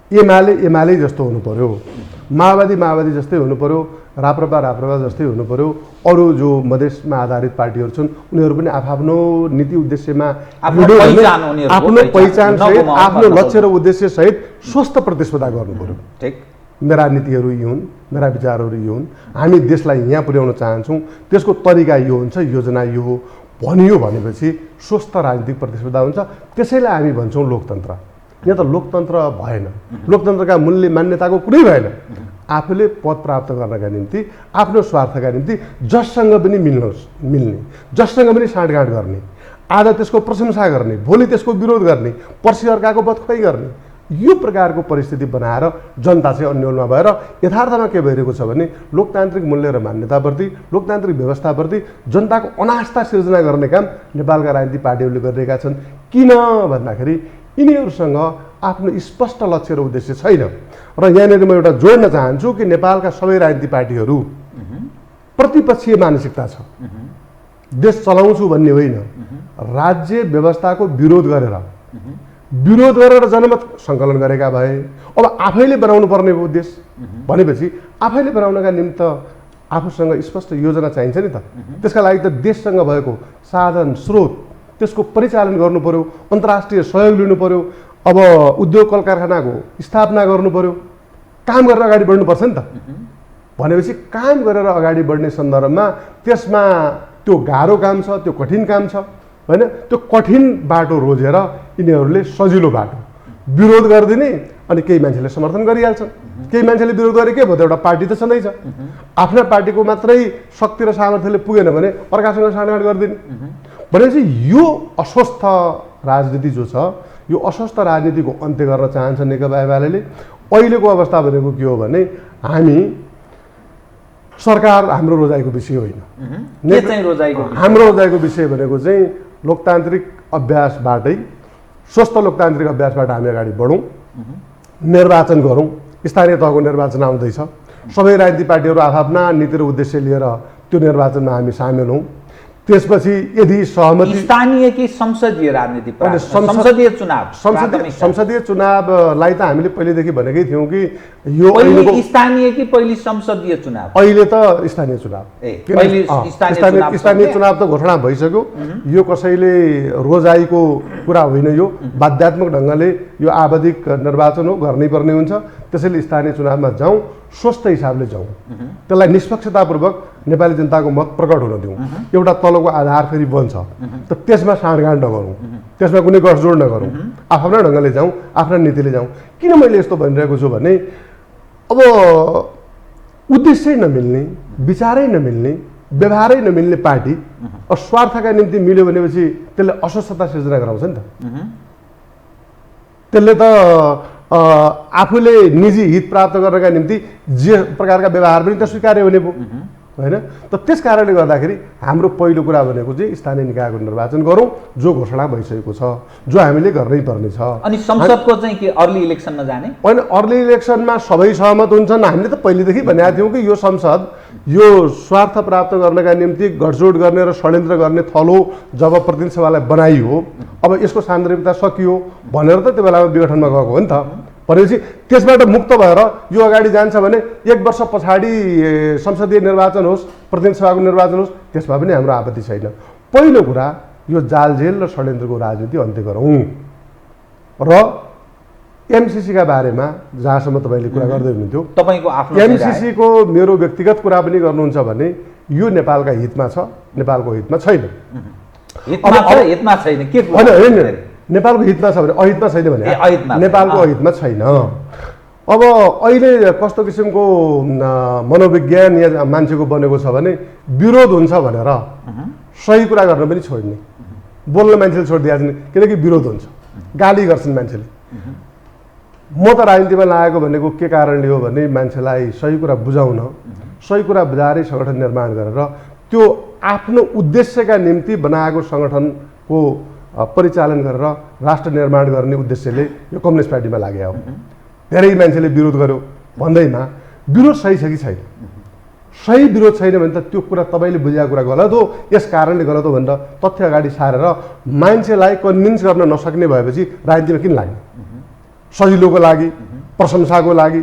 Speaker 2: एमाले जस्तो हुनु पर्यो, माओवादी जस्तै हुनु पर्यो, राप्रपा जस्तै हुनु पर्यो, अरू जो मधेसमा आधारित पार्टीहरू छन् उनीहरू पनि आफ्नो नीति उद्देश्यमा आफ्नो पहिचान सहित आफ्नो लक्ष्य र उद्देश्य सहित स्वस्थ प्रतिस्पर्धा गर्नु पर्यो।
Speaker 5: ठिक,
Speaker 2: मेरा नीतिहरू यो हुन्, मेरा विचारहरू यो हुन्, हामी देशलाई यहाँ पुर्याउन चाहन्छौँ, त्यसको तरिका यो हुन्छ, योजना यो हो भनियो भनेपछि स्वस्थ राजनीतिक प्रतिस्पर्धा हुन्छ। त्यसैलाई हामी भन्छौँ लोकतन्त्र। यहाँ त लोकतन्त्र भएन, लोकतन्त्रका मूल्य मान्यताको कुरै भएन। आफूले पद प्राप्त गर्नका निम्ति, आफ्नो स्वार्थका निम्ति जससँग पनि मिल्ने, जससँग पनि साँठगाँठ गर्ने, आज त्यसको प्रशंसा गर्ने, भोलि त्यसको विरोध गर्ने, पर्सि अर्काको बदखुवाई गर्ने, यो प्रकारको परिस्थिति बनाएर जनता चाहिँ अन्योलमा भएर यथार्थमा के भइरहेको छ भने लोकतान्त्रिक मूल्य र मान्यताप्रति, लोकतान्त्रिक व्यवस्थाप्रति जनताको अनास्था सिर्जना गर्ने काम नेपालका राजनीतिक पार्टीहरूले गरिरहेका छन्। किन भन्दाखेरि यिनीहरूसँग आफ्नो स्पष्ट लक्ष्य र उद्देश्य छैन। र यहाँनिर म एउटा जोड्न चाहन्छु कि नेपालका सबै राजनीतिक पार्टीहरू प्रतिपक्षीय मानसिकता छ। देश चलाउँछु भन्ने होइन, राज्य व्यवस्थाको विरोध गरेर जनमत सङ्कलन गरेका भए अब आफैले बनाउनु पर्ने हो देश भनेपछि आफैले बनाउनका निमित्त आफूसँग स्पष्ट योजना चाहिन्छ नि त। त्यसका लागि त देशसँग भएको साधन स्रोत, त्यसको परिचालन गर्नु पर्यो, अन्तर्राष्ट्रिय सहयोग लिनु पर्यो, अब उद्योग कल कारखानाको स्थापना गर्नु पर्यो, काम गरेर अगाडि बढ्नुपर्छ नि त। भनेपछि काम गरेर अगाडि बढ्ने सन्दर्भमा त्यसमा त्यो गाह्रो काम छ, त्यो कठिन काम छ होइन। त्यो कठिन बाटो रोजेर यिनीहरूले सजिलो बाटो विरोध गरिदिने, अनि केही मान्छेले समर्थन गरिहाल्छन्, केही मान्छेले विरोध गरे के भयो त, एउटा पार्टी त छँदैछ। आफ्ना पार्टीको मात्रै शक्ति र सामर्थ्यले पुगेन भने अर्कासँग साँठगाँठ गरिदिने भनेपछि यो अस्वस्थ राजनीति जो छ, यो अस्वस्थ राजनीतिको अन्त्य गर्न चाहन्छ नेकपा एमाले। अहिलेको अवस्था भनेको के हो भने हामी सरकार हाम्रो रोजाइको विषय होइन। हाम्रो रोजाइको विषय भनेको चाहिँ लोकतान्त्रिक अभ्यासबाटै, स्वस्थ लोकतान्त्रिक अभ्यासबाट हामी अगाडि बढौँ, निर्वाचन गरौँ। स्थानीय तहको निर्वाचन आउँदैछ, सबै राजनीतिक पार्टीहरू आफ्ना नीति र उद्देश्य लिएर त्यो निर्वाचनमा हामी सामेल हौँ। त्यसपछि यदि सहमति,
Speaker 5: स्थानीय कि संसदीय राजनीति,
Speaker 2: संसदीय चुनावलाई त हामीले पहिलेदेखि भनेकै थियौँ कि यो
Speaker 5: स्थानीय कि पहिले संसदीय चुनाव,
Speaker 2: अहिले त स्थानीय चुनाव, स्थानीय चुनाव त घोषणा भइसक्यो। यो कसैले रोजाइको कुरा होइन, यो बाध्यात्मक ढङ्गले यो आवधिक निर्वाचन हो, गर्नै पर्ने हुन्छ। त्यसैले स्थानीय चुनावमा जाउँ, स्वस्थ हिसाबले जाउँ, त्यसलाई निष्पक्षतापूर्वक नेपाली जनताको मत प्रकट हुन दिउँ। एउटा तलको आधार फेरि बन्छ त, त्यसमा साँठगाँठ नगरौँ, त्यसमा कुनै गठजोड नगरौँ, आफ्ना ढङ्गले जाउँ, आफ्ना नीतिले जाउँ। किन मैले यस्तो भनिरहेको छु भने अब उद्देश्य नमिल्ने, विचारै नमिल्ने, व्यवहारै नमिल्ने पार्टी स्वार्थका निम्ति मिल्यो भनेपछि त्यसले अस्वस्थता सिर्जना गराउँछ नि त। त्यसले त आफूले निजी हित प्राप्त गर्नका निम्ति जे प्रकारका व्यवहार पनि त स्वीकार्य हुने भयो होइन। त त्यस कारणले गर्दाखेरि हाम्रो पहिलो कुरा भनेको चाहिँ स्थानीय निकायको निर्वाचन गरौँ, जो घोषणा भइसकेको छ, जो हामीले गर्नै पर्ने छ।
Speaker 5: अनि संसदको चाहिँ के अर्ली इलेक्सनमा जाने
Speaker 2: होइन, अर्ली इलेक्सनमा सबै सहमत हुन्छन्। हामीले त पहिलेदेखि भनेका थियौँ कि यो संसद यो स्वार्थ प्राप्त गर्नका निम्ति गठजोड गर्ने र षड्यन्त्र गर्ने थलो जब प्रतिनिधि सभालाई बनाइयो, अब यसको सान्दर्भिकता सकियो भनेर त त्यो बेलामा विघटनमा गएको हो नि त। भनेपछि त्यसबाट मुक्त भएर यो अगाडि जान्छ भने 1 वर्ष पछाडि संसदीय निर्वाचन होस्, प्रतिनिधि सभाको निर्वाचन होस्, त्यसमा पनि हाम्रो आपत्ति छैन। पहिलो कुरा यो जालझेल र षड्यन्त्रको राजनीति अन्त्य गरौँ। र एमसीसीका बारेमा जहाँसम्म तपाईँले कुरा गर्दै हुनुहुन्थ्यो,
Speaker 5: तपाईँको आफ्नो
Speaker 2: एमसीसीको मेरो व्यक्तिगत कुरा पनि गर्नुहुन्छ भने यो नेपालका हितमा छ, नेपालको हितमा छैन।
Speaker 5: हितमा छैन के
Speaker 2: होइन, नेपालको हितमा छ भने अहितमा छैन भने
Speaker 5: अहितमा
Speaker 2: नेपालको अहितमा छैन। अब अहिले कस्तो किसिमको मनोविज्ञान या मान्छेको बनेको छ भने विरोध हुन्छ भनेर सही कुरा गर्न पनि छोड्ने, बोल्न मान्छेले छोडिदिएछन् किनकि विरोध हुन्छ, गाली गर्छन् मान्छेले। म त राजनीतिमा लागेको भनेको के कारणले हो भने मान्छेलाई सही कुरा बुझाउन, सही कुरा बुझाएरै सङ्गठन निर्माण गरेर त्यो आफ्नो उद्देश्यका निम्ति बनाएको सङ्गठनको परिचालन गरेर राष्ट्र निर्माण गर्ने उद्देश्यले यो कम्युनिस्ट पार्टीमा लागे हो। धेरै मान्छेले विरोध गर्यो भन्दैमा विरोध सही छ कि छैन? सही विरोध छैन भने त त्यो कुरा तपाईँले बुझेको कुरा गलत हो, यस कारणले गलत हो भनेर तथ्य अगाडि सारेर मान्छेलाई कन्भिन्स गर्न नसक्ने भएपछि राजनीतिमा किन लाग्ने? सजिलोको लागि, प्रशंसाको लागि,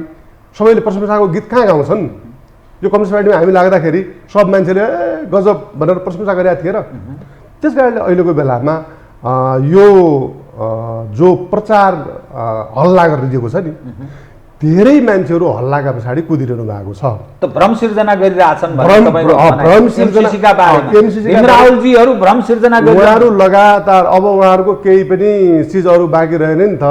Speaker 2: सबैले प्रशंसाको गीत कहाँ गाउँछन्? यो कम्युनिस्ट पार्टीमा हामी लाग्दाखेरि सब मान्छेले गजब भनेर प्रशंसा गरेका थिए र। त्यस कारणले अहिलेको बेलामा यो जो प्रचार हल्ला गरिदिएको छ नि, धेरै मान्छेहरू हल्लाका पछाडि कुदिरहनु भएको छ।
Speaker 5: त भ्रम सिर्जना गरिरहेछन् भ्रम सिर्जना
Speaker 2: उहाँहरू लगातार अब उहाँहरूको केही पनि चिजहरू बाँकी रहेन नि त।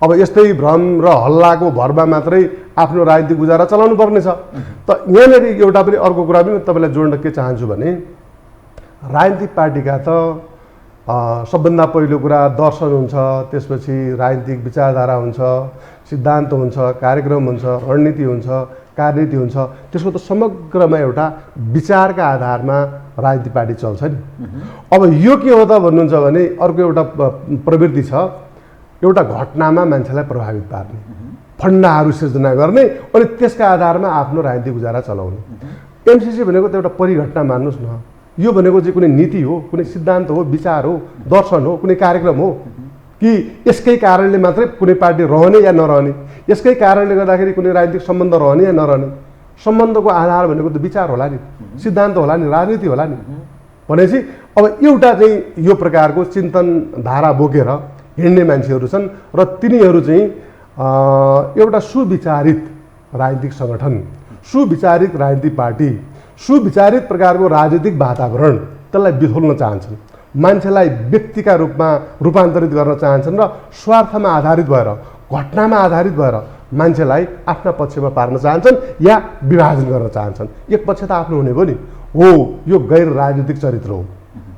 Speaker 2: अब यस्तै भ्रम र हल्लाको भरमा मात्रै आफ्नो राजनीतिक गुजारा चलाउनु पर्ने छ। त यहाँनिर एउटा पनि अर्को कुरा पनि तपाईँलाई जोड्न के चाहन्छु भने राजनीतिक पार्टीका त सबभन्दा पहिलो कुरा दर्शन हुन्छ, त्यसपछि राजनीतिक विचारधारा हुन्छ, सिद्धान्त हुन्छ, कार्यक्रम हुन्छ, रणनीति हुन्छ, कार्यनीति हुन्छ। त्यसको त समग्रमा एउटा विचारका आधारमा राजनीतिक पार्टी चल्छ नि। अब यो के हो त भन्नुहुन्छ भने अर्को एउटा प्रवृत्ति छ, एउटा घटनामा मान्छेलाई प्रभावित पार्ने, फन्डाहरू सिर्जना गर्ने अनि त्यसका आधारमा आफ्नो राजनीतिक गुजारा चलाउने। एमसिसी भनेको त एउटा परिघटना मान्नुहोस् न। यो भनेको चाहिँ कुनै नीति हो, कुनै सिद्धान्त हो, विचार हो, दर्शन हो, कुनै कार्यक्रम हो कि यसकै कारणले मात्रै कुनै पार्टी रहने या नरहने, यसकै कारणले गर्दाखेरि कुनै राजनीतिक सम्बन्ध रहने या नरहने। सम्बन्धको आधार भनेको त विचार होला नि, सिद्धान्त होला नि, राजनीति होला नि। भनेपछि अब एउटा चाहिँ यो प्रकारको चिन्तन धारा बोकेर हिँड्ने मान्छेहरू छन् र तिनीहरू चाहिँ एउटा सुविचारित राजनीतिक सङ्गठन, सुविचारित राजनीतिक पार्टी, सुविचारित प्रकारको राजनीतिक वातावरण त्यसलाई बिथोल्न चाहन्छन्, मान्छेलाई व्यक्तिका रूपमा रूपान्तरित गर्न चाहन्छन् र स्वार्थमा आधारित भएर, घटनामा आधारित भएर मान्छेलाई आफ्ना पक्षमा पार्न चाहन्छन् या विभाजन गर्न चाहन्छन्। एक पक्ष त आफ्नो हुने पनि हो, यो गैर राजनीतिक चरित्र हो।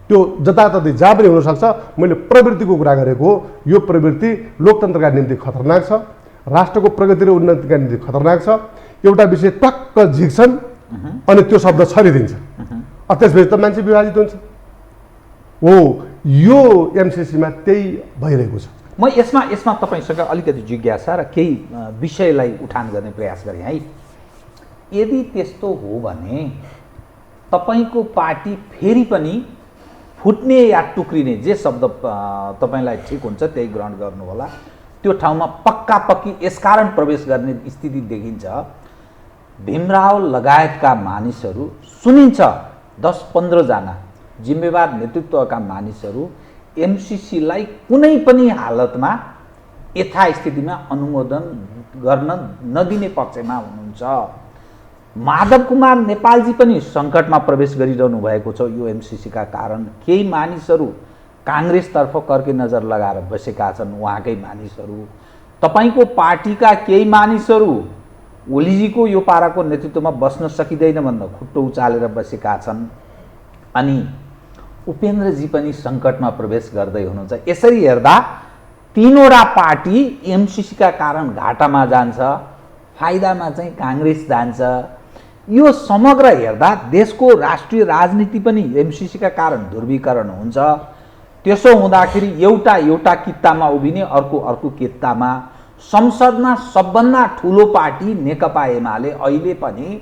Speaker 2: त्यो जताततै जहाँ पनि हुनसक्छ। मैले प्रवृत्तिको कुरा गरेको हो। यो प्रवृत्ति लोकतन्त्रका निम्ति खतरनाक छ, राष्ट्रको प्रगति र उन्नतिका निम्ति खतरनाक छ। एउटा विषय टक्क झिक्छन् अनि त्यो शब्द छरिदिन्छ, त्यसपछि त मान्छे विभाजित हुन्छ। हो, यो एमसिसीमा त्यही भइरहेको छ।
Speaker 5: म यसमा तपाईँसँग अलिकति जिज्ञासा र केही विषयलाई उठान गर्ने प्रयास गरेँ है। यदि त्यस्तो हो भने तपाईँको पार्टी फेरि पनि फुट्ने या टुक्रिने, जे शब्द तपाईँलाई ठिक हुन्छ त्यही ग्रहण गर्नु होला, त्यो ठाउँमा पक्का पक्की यसकारण प्रवेश गर्ने स्थिति देखिन्छ। भीमराव लगायतका मानिसहरू सुनिन्छ 10-15 जना जिम्मेवार नेतृत्वका मानिसहरू एमसिसीलाई कुनै पनि हालतमा यथास्थितिमा अनुमोदन गर्न नदिने पक्षमा हुनुहुन्छ। माधव कुमार नेपालजी पनि सङ्कटमा प्रवेश गरिरहनु भएको छ यो एमसिसीका कारण। केही मानिसहरू काङ्ग्रेसतर्फ कर्के नजर लगाएर बसेका छन्, उहाँकै मानिसहरू। तपाईँको पार्टीका केही मानिसहरू ओलीजीको यो पाराको नेतृत्वमा बस्न सकिँदैन भनेर खुट्टो उचालेर बसेका छन्। अनि उपेन्द्रजी पनि सङ्कटमा प्रवेश गर्दै हुनुहुन्छ। यसरी हेर्दा तीनवटा पार्टी एमसिसीका कारण घाटामा जान्छ, फाइदामा चाहिँ काङ्ग्रेस जान्छ। यो समग्र हेर्दा देशको राष्ट्रिय राजनीति पनि एमसिसीका कारण ध्रुवीकरण हुन्छ। त्यसो हुँदाखेरि एउटा कित्तामा उभिने, अर्को कित्तामा। संसदमा सबभन्दा ठुलो पार्टी नेकपा एमाले अहिले पनि,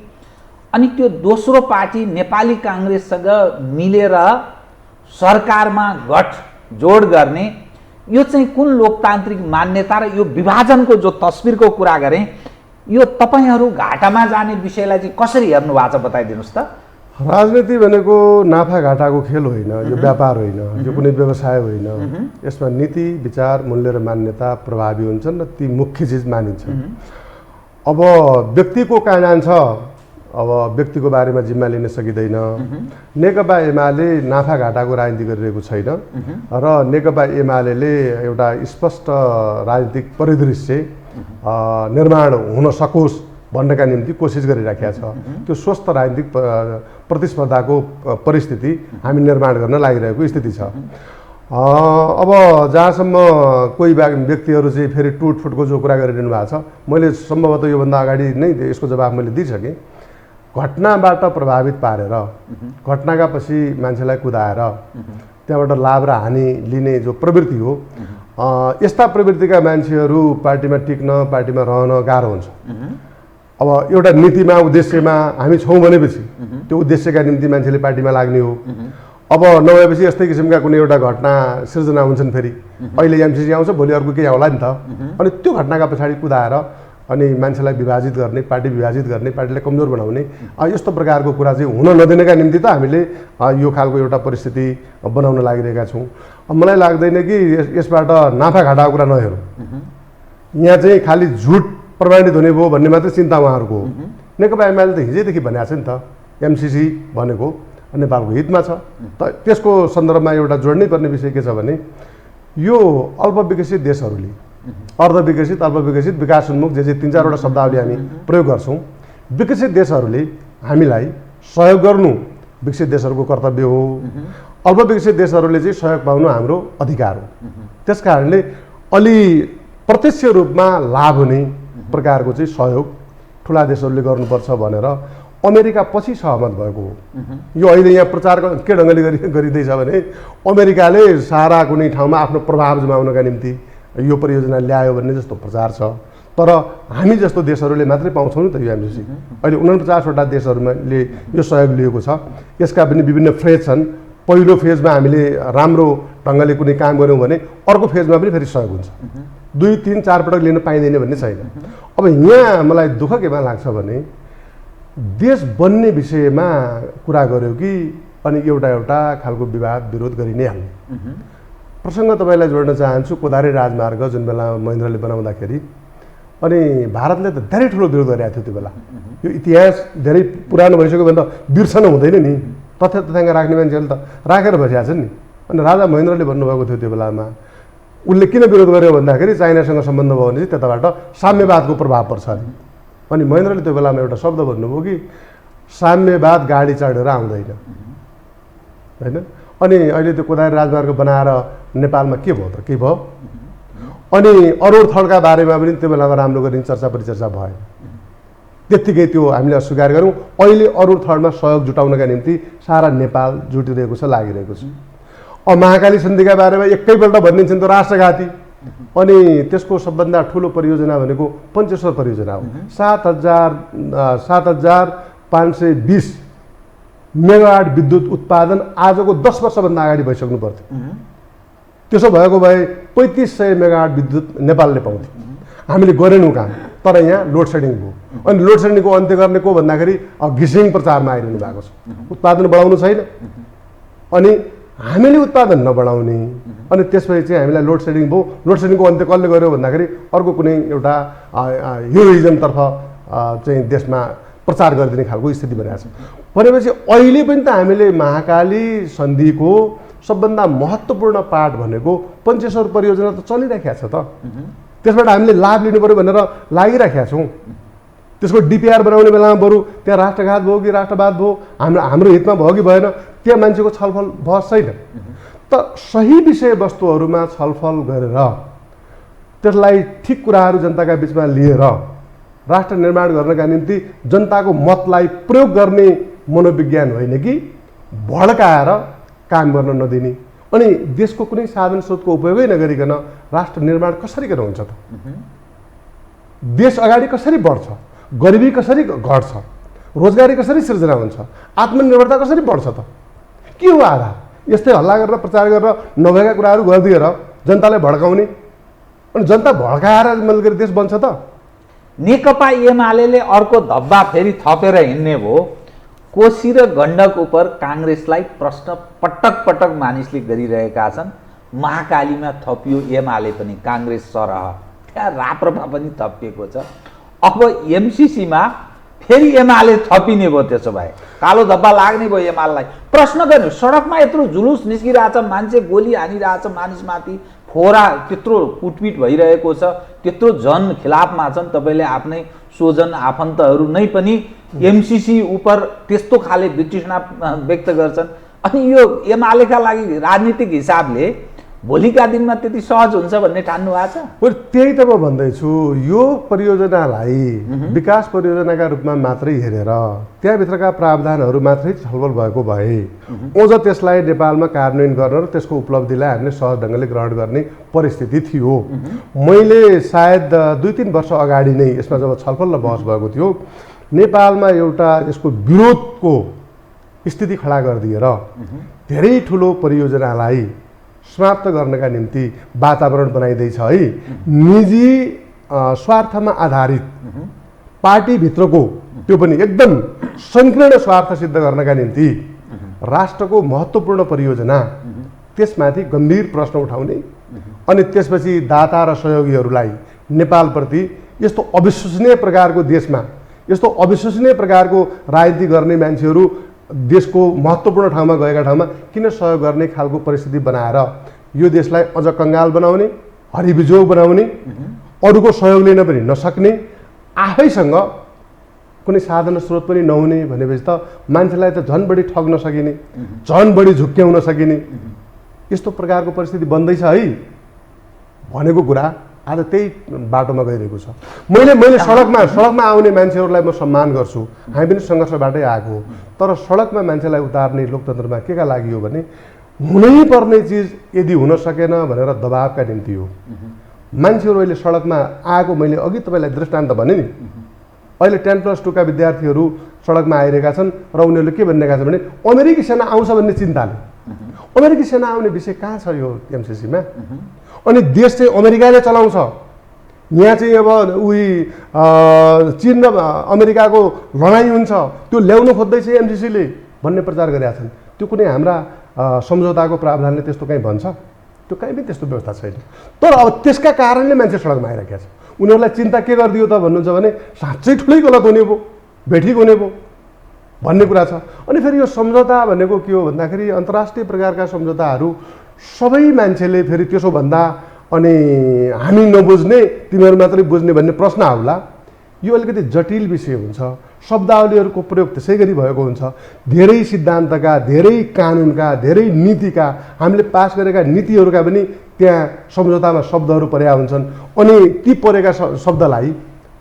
Speaker 5: अनि त्यो दोस्रो पार्टी नेपाली काङ्ग्रेससँग मिलेर सरकारमा गठजोड गर्ने, यो चाहिँ कुन लोकतान्त्रिक मान्यता र यो विभाजनको जो तस्बिरको कुरा गरेँ, यो तपाईँहरू घाटामा जाने विषयलाई चाहिँ कसरी हेर्नु भएको छ बताइदिनुहोस् त।
Speaker 2: राजनीति भनेको नाफा घाटाको खेल होइन, यो व्यापार होइन, यो कुनै व्यवसाय होइन। यसमा नीति, विचार, मूल्य र मान्यता प्रभावी हुन्छन् र ती मुख्य चिज मानिन्छन्। अब व्यक्तिको कहाँ जान्छ अब व्यक्तिको बारेमा जिम्मा लिन सकिँदैन। नेकपा एमाले नाफा घाटाको राजनीति गरिरहेको छैन र नेकपा एमाले एउटा स्पष्ट राजनीतिक परिदृश्य निर्माण हुन सकोस् भन्नका निम्ति कोसिस गरिराखेका छ। त्यो स्वस्थ राजनीतिक प्रतिस्पर्धाको परिस्थिति हामी निर्माण गर्न लागिरहेको स्थिति छ। अब जहाँसम्म कोही व्यक्तिहरू चाहिँ फेरि टुटफुटको जो कुरा गरिरहनु भएको छ, मैले सम्भवतः योभन्दा अगाडि नै यसको जवाब मैले दिइसकेँ। घटनाबाट प्रभावित पारेर घटनाका पछि मान्छेलाई कुदाएर त्यहाँबाट लाभ र हानि लिने जो प्रवृत्ति हो, यस्ता प्रवृत्तिका मान्छेहरू पार्टीमा टिक्न, पार्टीमा रहन गाह्रो हुन्छ। अब एउटा नीतिमा उद्देश्यमा हामी छौँ भनेपछि त्यो उद्देश्यका निम्ति मान्छेले पार्टीमा लाग्ने हो। अब नभएपछि यस्तै किसिमका कुनै एउटा घटना सिर्जना हुन्छन्, फेरि अहिले एमसिसी आउँछ, भोलि अर्को केही होला नि त। अनि त्यो घटनाका पछाडि कुदाएर अनि मान्छेलाई विभाजित गर्ने, पार्टी विभाजित गर्ने, पार्टीलाई कमजोर बनाउने यस्तो प्रकारको कुरा चाहिँ हुन नदिनका निम्ति त हामीले यो खालको एउटा परिस्थिति बनाउन लागिरहेका छौँ। मलाई लाग्दैन कि यसबाट नाफा घाटाको कुरा नहेरौँ। यहाँ चाहिँ खालि झुट प्रमाणित हुने भयो भन्ने मात्रै चिन्ता उहाँहरूको हो। नेकपा एमाले त हिजैदेखि भनेको छ नि त, एमसिसी भनेको नेपालको हितमा छ। त्यसको सन्दर्भमा एउटा जोड्नै पर्ने विषय के छ भने यो अल्पविकसित देशहरूले अर्धविकसित, अल्पविकसित, विकासोन्मुख जे 3-4वटा शब्दावली हामी प्रयोग गर्छौँ। विकसित देशहरूले हामीलाई सहयोग गर्नु विकसित देशहरूको कर्तव्य हो। अल्पविकसित देशहरूले चाहिँ सहयोग पाउनु हाम्रो अधिकार हो। त्यस कारणले अलि प्रत्यक्ष रूपमा लाभ हुने प्रकारको चाहिँ सहयोग ठुला देशहरूले गर्नुपर्छ भनेर अमेरिका पछि सहमत भएको हो। यो अहिले यहाँ प्रचार के ढङ्गले गरिँदैछ भने अमेरिकाले सारा कुनै ठाउँमा आफ्नो प्रभाव जमाउनका निम्ति यो परियोजना ल्यायो भन्ने जस्तो प्रचार छ। तर हामी जस्तो देशहरूले मात्रै पाउँछौँ नि त यो एमसिसी। अहिले 49वटा देशहरूले यो सहयोग लिएको छ। यसका पनि विभिन्न फेज छन्। पहिलो फेजमा हामीले राम्रो ढङ्गले कुनै काम गऱ्यौँ भने अर्को फेजमा पनि फेरि सहयोग हुन्छ। 2, 3, 4 पटक लिन पाइँदैन भन्ने छैन। अब यहाँ मलाई दुःख केमा लाग्छ भने देश बन्ने विषयमा कुरा गऱ्यो कि अनि एउटा खालको विवाद विरोध गरि नै हाल्ने। प्रसङ्ग तपाईँलाई जोड्न चाहन्छु। कोदारी राजमार्ग जुन बेला महेन्द्रले बनाउँदाखेरि अनि भारतले त धेरै ठुलो विरोध गरिरहेको थियो त्यो बेला। यो इतिहास धेरै पुरानो भइसक्यो भने त बिर्सन हुँदैन नि। तथ्य तथ्याङ्क राख्ने मान्छेहरूले त राखेर बसिरहेको छन् नि। अनि राजा महेन्द्रले भन्नुभएको थियो त्यो बेलामा, उसले किन विरोध गर्यो भन्दाखेरि चाइनासँग सम्बन्ध भयो भने चाहिँ त्यताबाट साम्यवादको प्रभाव पर्छ अरे। अनि महेन्द्रले त्यो बेलामा एउटा शब्द भन्नुभयो कि साम्यवाद गाडी चढेर आउँदैन, होइन। अनि अहिले त्यो कोदारी राजमार्ग बनाएर नेपालमा के भयो त? के भयो? अनि अरूण थडका बारेमा पनि त्यो बेलामा राम्रो गरिने चर्चा परिचर्चा भयो। त्यत्तिकै त्यो हामीले अस्वीकार गऱ्यौँ। अहिले अरूण थडमा सहयोग जुटाउनका निम्ति सारा नेपाल जुटिरहेको छ, लागिरहेको छ। अब महाकाली सन्धिका बारेमा एकैपल्ट भनिदिन्छन् त राष्ट्रघाती। अनि त्यसको सबभन्दा ठुलो परियोजना भनेको पञ्चेश्वर परियोजना हो। 7,520 मेगावाट विद्युत उत्पादन आजको 10 वर्षभन्दा अगाडि भइसक्नु पर्थ्यो। त्यसो भएको भए 3500 मेगावाट विद्युत नेपालले पाउँथ्यो। हामीले गरेनौँ काम, तर यहाँ लोड सेडिङ भयो। अनि लोड सेडिङको अन्त्य गर्ने को भन्दाखेरि घिसिङ प्रचारमा आइरहनु भएको छ। उत्पादन बढाउनु छैन अनि हामीले उत्पादन नबढाउने। अनि त्यसपछि चाहिँ हामीलाई लोड सेडिङ भयो। लोड सेडिङको अन्त्य कसले गर्यो भन्दाखेरि अर्को कुनै एउटा हिरोइजमतर्फ चाहिँ देशमा प्रचार गरिदिने खालको स्थिति बनेको छ। भनेपछि अहिले पनि त हामीले महाकाली सन्धिको सबभन्दा महत्त्वपूर्ण पार्ट भनेको पञ्चेश्वर परियोजना त चलिराखेको छ त। त्यसबाट हामीले लाभ लिनु पऱ्यो भनेर लागिराखेका छौँ। त्यसको डिपिआर बनाउने बेलामा बरु त्यहाँ राष्ट्रघात भयो कि राष्ट्रवाद भयो, हाम्रो हितमा भयो कि भएन, त्यहाँ मान्छेको छलफल बहस छैन। त सही विषयवस्तुहरूमा छलफल गरेर त्यसलाई ठिक कुराहरू जनताका बिचमा लिएर राष्ट्र निर्माण गर्नका निम्ति जनताको मतलाई प्रयोग गर्ने मनोविज्ञान होइन कि भड्काएर काम गर्न नदिने। अनि देशको कुनै साधन स्रोतको उपयोगै नगरिकन राष्ट्र निर्माण कसरी गर्न हुन्छ त? देश अगाडि कसरी बढ्छ? गरिबी कसरी घट्छ? रोजगारी कसरी सिर्जना हुन्छ? आत्मनिर्भरता कसरी बढ्छ त? के हो आधार? यस्तै हल्ला गरेर प्रचार गरेर नभएका कुराहरू गरिदिएर जनतालाई भड्काउने। अनि जनता भड्काएर मिलगरी देश बन्छ त?
Speaker 5: नेकपा एमाले अर्को धब्बा फेरि थपेर हिँड्ने भयो। कोशी र गण्डक उप काङ्ग्रेसलाई प्रश्न पटक पटक मानिसले गरिरहेका छन्। महाकालीमा थपियो एमाले पनि काङ्ग्रेस सरह, त्यहाँ राप्रपा पनि थपिएको छ। अब एमसिसीमा फेरि एमाले थपिने भयो। त्यसो भए कालो धब्बा लाग्ने भयो एमालेलाई। प्रश्न गर्नु, सडकमा यत्रो जुलुस निस्किरहेछ, मान्छे गोली हानिरहेछ मानिसमाथि, फोरा त्यत्रो कुटपिट भइरहेको छ, त्यत्रो जन खिलाफमा छन्, तपाईँले आफ्नै स्वजन आफन्तहरू नै पनि एमसिसी उप त्यस्तो खाले वितृष्णा व्यक्त गर्छन्। अनि यो एमालेका लागि राजनीतिक हिसाबले भोलिका दिनमा त्यति सहज हुन्छ भन्ने ठान्नु भएको छ?
Speaker 2: त्यही त म भन्दैछु, यो परियोजनालाई विकास परियोजनाका रूपमा मात्रै हेरेर त्यहाँभित्रका प्रावधानहरू मात्रै छलफल भएको भए अझ त्यसलाई नेपालमा कार्यान्वयन गर्न र त्यसको उपलब्धिलाई हामीले सहज ढङ्गले ग्रहण गर्ने परिस्थिति थियो। मैले सायद 2-3 वर्ष अगाडि नै यसमा जब छलफल र बहस भएको थियो, नेपालमा एउटा यसको विरोधको स्थिति खडा गरिदिएर धेरै ठुलो परियोजनालाई समाप्त गर्नका निम्ति वातावरण बनाइदैछ है। निजी स्वार्थमा आधारित पार्टीभित्रको त्यो पनि एकदम संकीर्ण स्वार्थ सिद्ध गर्नका निम्ति राष्ट्रको महत्त्वपूर्ण परियोजना त्यसमाथि गम्भीर प्रश्न उठाउने अनि त्यसपछि दाता र सहयोगीहरूलाई नेपालप्रति यस्तो अविश्वसनीय प्रकारको देशमा यस्तो अविश्वसनीय प्रकारको राजनीति गर्ने मान्छेहरू देशको महत्त्वपूर्ण ठाउँमा गएका ठाउँमा किन सहयोग गर्ने खालको परिस्थिति बनाएर यो देशलाई अझ कङ्गाल बनाउने, हरिबिजोग बनाउने, अरूको सहयोग लिन पनि नसक्ने, आफैसँग कुनै साधन स्रोत पनि नहुने भनेपछि त मान्छेलाई त झन् बढी ठग्न सकिने, झन् बढी झुक्क्याउन सकिने यस्तो प्रकारको परिस्थिति बन्दैछ है भनेको कुरा आज त्यही बाटोमा गइरहेको छ। मैले सडकमा आउने मान्छेहरूलाई म सम्मान गर्छु, हामी पनि सङ्घर्षबाटै आएको, तर सडकमा मान्छेलाई उतार्ने लोकतन्त्रमा के का लागि हो भने हुनै पर्ने चिज यदि हुन सकेन भनेर दबावका निम्ति हो। मान्छेहरू अहिले सडकमा आएको मैले अघि तपाईँलाई दृष्टान्त भने नि, अहिले 10+2 का विद्यार्थीहरू सडकमा आइरहेका छन् र उनीहरूले के भनिरहेका छन् भने अमेरिकी सेना आउँछ भन्ने चिन्ताले। अमेरिकी सेना आउने विषय कहाँ छ यो एमसिसीमा? अनि देश चाहिँ अमेरिकाले चलाउँछ, यहाँ चाहिँ अब उही चीन र अमेरिकाको लडाइँ हुन्छ, त्यो ल्याउन खोज्दैछ एमसिसीले भन्ने प्रचार गरेका छन्। त्यो कुनै हाम्रा सम्झौताको प्रावधानले त्यस्तो कहीँ भन्छ? त्यो कहीँ पनि त्यस्तो व्यवस्था छैन। तर अब त्यसका कारणले मान्छे सडकमा आइरहेका छ। उनीहरूलाई चिन्ता के गरिदियो त भन्नुहुन्छ भने साँच्चै ठुलै गलत हुने भयो, भेटिक हुने भयो भन्ने कुरा छ। अनि फेरि यो सम्झौता भनेको के हो भन्दाखेरि अन्तर्राष्ट्रिय प्रकारका सम्झौताहरू सबै मान्छेले फेरि त्यसो भन्दा अनि हामी नबुझ्ने तिमीहरू मात्रै बुझ्ने भन्ने प्रश्न आउला। यो अलिकति जटिल विषय हुन्छ, शब्दावलीहरूको प्रयोग त्यसै गरी भएको हुन्छ। धेरै सिद्धान्तका, धेरै कानुनका, धेरै नीतिका, हामीले पास गरेका नीतिहरूका पनि त्यहाँ सम्झौतामा शब्दहरू परेका हुन्छन्। अनि ती परेका शब्दलाई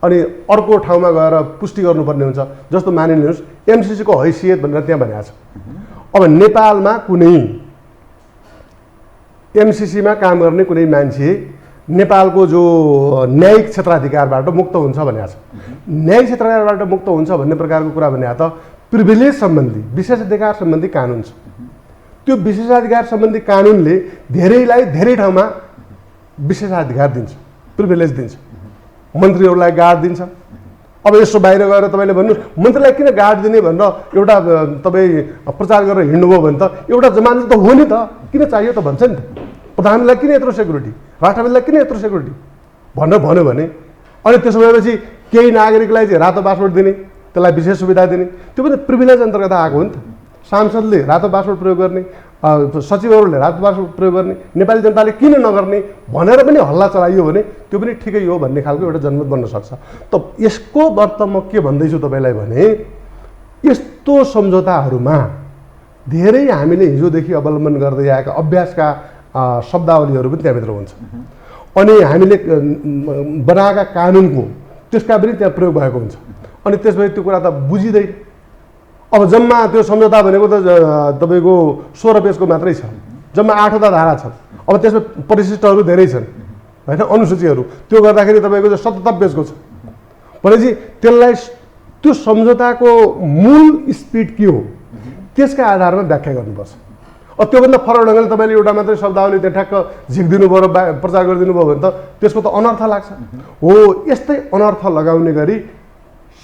Speaker 2: अनि अर्को ठाउँमा गएर पुष्टि गर्नुपर्ने हुन्छ। जस्तो मानिलिनुहोस् एमसिसीको हैसियत भनेर त्यहाँ भनेको छ। अब नेपालमा कुनै एमसिसीमा काम गर्ने कुनै मान्छे नेपालको जो न्यायिक क्षेत्राधिकारबाट मुक्त हुन्छ भनेको छ। न्यायिक क्षेत्राधिकारबाट मुक्त हुन्छ भन्ने प्रकारको कुरा भने त प्रिभिलेज सम्बन्धी, विशेषाधिकार सम्बन्धी कानुन छ। त्यो विशेषाधिकार सम्बन्धी कानुनले धेरैलाई धेरै ठाउँमा विशेषाधिकार दिन्छ, प्रिभिलेज दिन्छ, मन्त्रीहरूलाई गार्ड दिन्छ। अब यसो बाहिर गएर तपाईँले भन्नुहोस् मन्त्रीलाई किन गार्ड दिने भनेर एउटा तपाईँ प्रचार गरेर हिँड्नुभयो भने त एउटा जमानत त हो नि त, किन चाहियो त भन्छ नि त। प्रधानमन्त्रीलाई किन यत्रो सेक्युरिटी, राष्ट्रपतिलाई किन यत्रो सेक्युरिटी भनेर भन्यो भने अनि त्यसो भएपछि केही नागरिकलाई चाहिँ रातो पासपोर्ट दिने, त्यसलाई विशेष सुविधा दिने, त्यो पनि प्रिभिलेज अन्तर्गत आएको हो नि त। सांसदले रातो पासपोर्ट प्रयोग गर्ने, सचिवहरूले रातो पासपोर्ट प्रयोग गर्ने, नेपाली जनताले किन नगर्ने भनेर पनि हल्ला चलाइयो भने त्यो पनि ठिकै हो भन्ने खालको एउटा जनमत बन्न सक्छ। त यसको अर्थ म के भन्दैछु तपाईँलाई भने यस्तो सम्झौताहरूमा धेरै हामीले हिजोदेखि अवलम्बन गर्दै आएका अभ्यासका शब्दावलीहरू पनि त्यहाँभित्र हुन्छ। अनि हामीले बनाएका कानुनको त्यसका पनि त्यहाँ प्रयोग भएको हुन्छ। अनि त्यसपछि त्यो कुरा त बुझिँदैन। अब जम्मा त्यो सम्झौता भनेको त तपाईँको 16 पेजको मात्रै छ, जम्मा 8वटा धारा छन्। अब त्यसमा परिशिष्टहरू धेरै छन् होइन, अनुसूचीहरू, त्यो गर्दाखेरि तपाईँको चाहिँ 77 पेजको छ भनेपछि त्यसलाई त्यो सम्झौताको मूल स्पिड के हो त्यसका आधारमा व्याख्या गर्नुपर्छ। त्योभन्दा फरक ढङ्गले तपाईँले एउटा मात्रै शब्दावली त्यहाँ ठ्याक्क झिक्दिनु भयो र प्रचार गरिदिनु भयो भने त त्यसको त अनर्थ लाग्छ। हो, यस्तै अनर्थ लगाउने गरी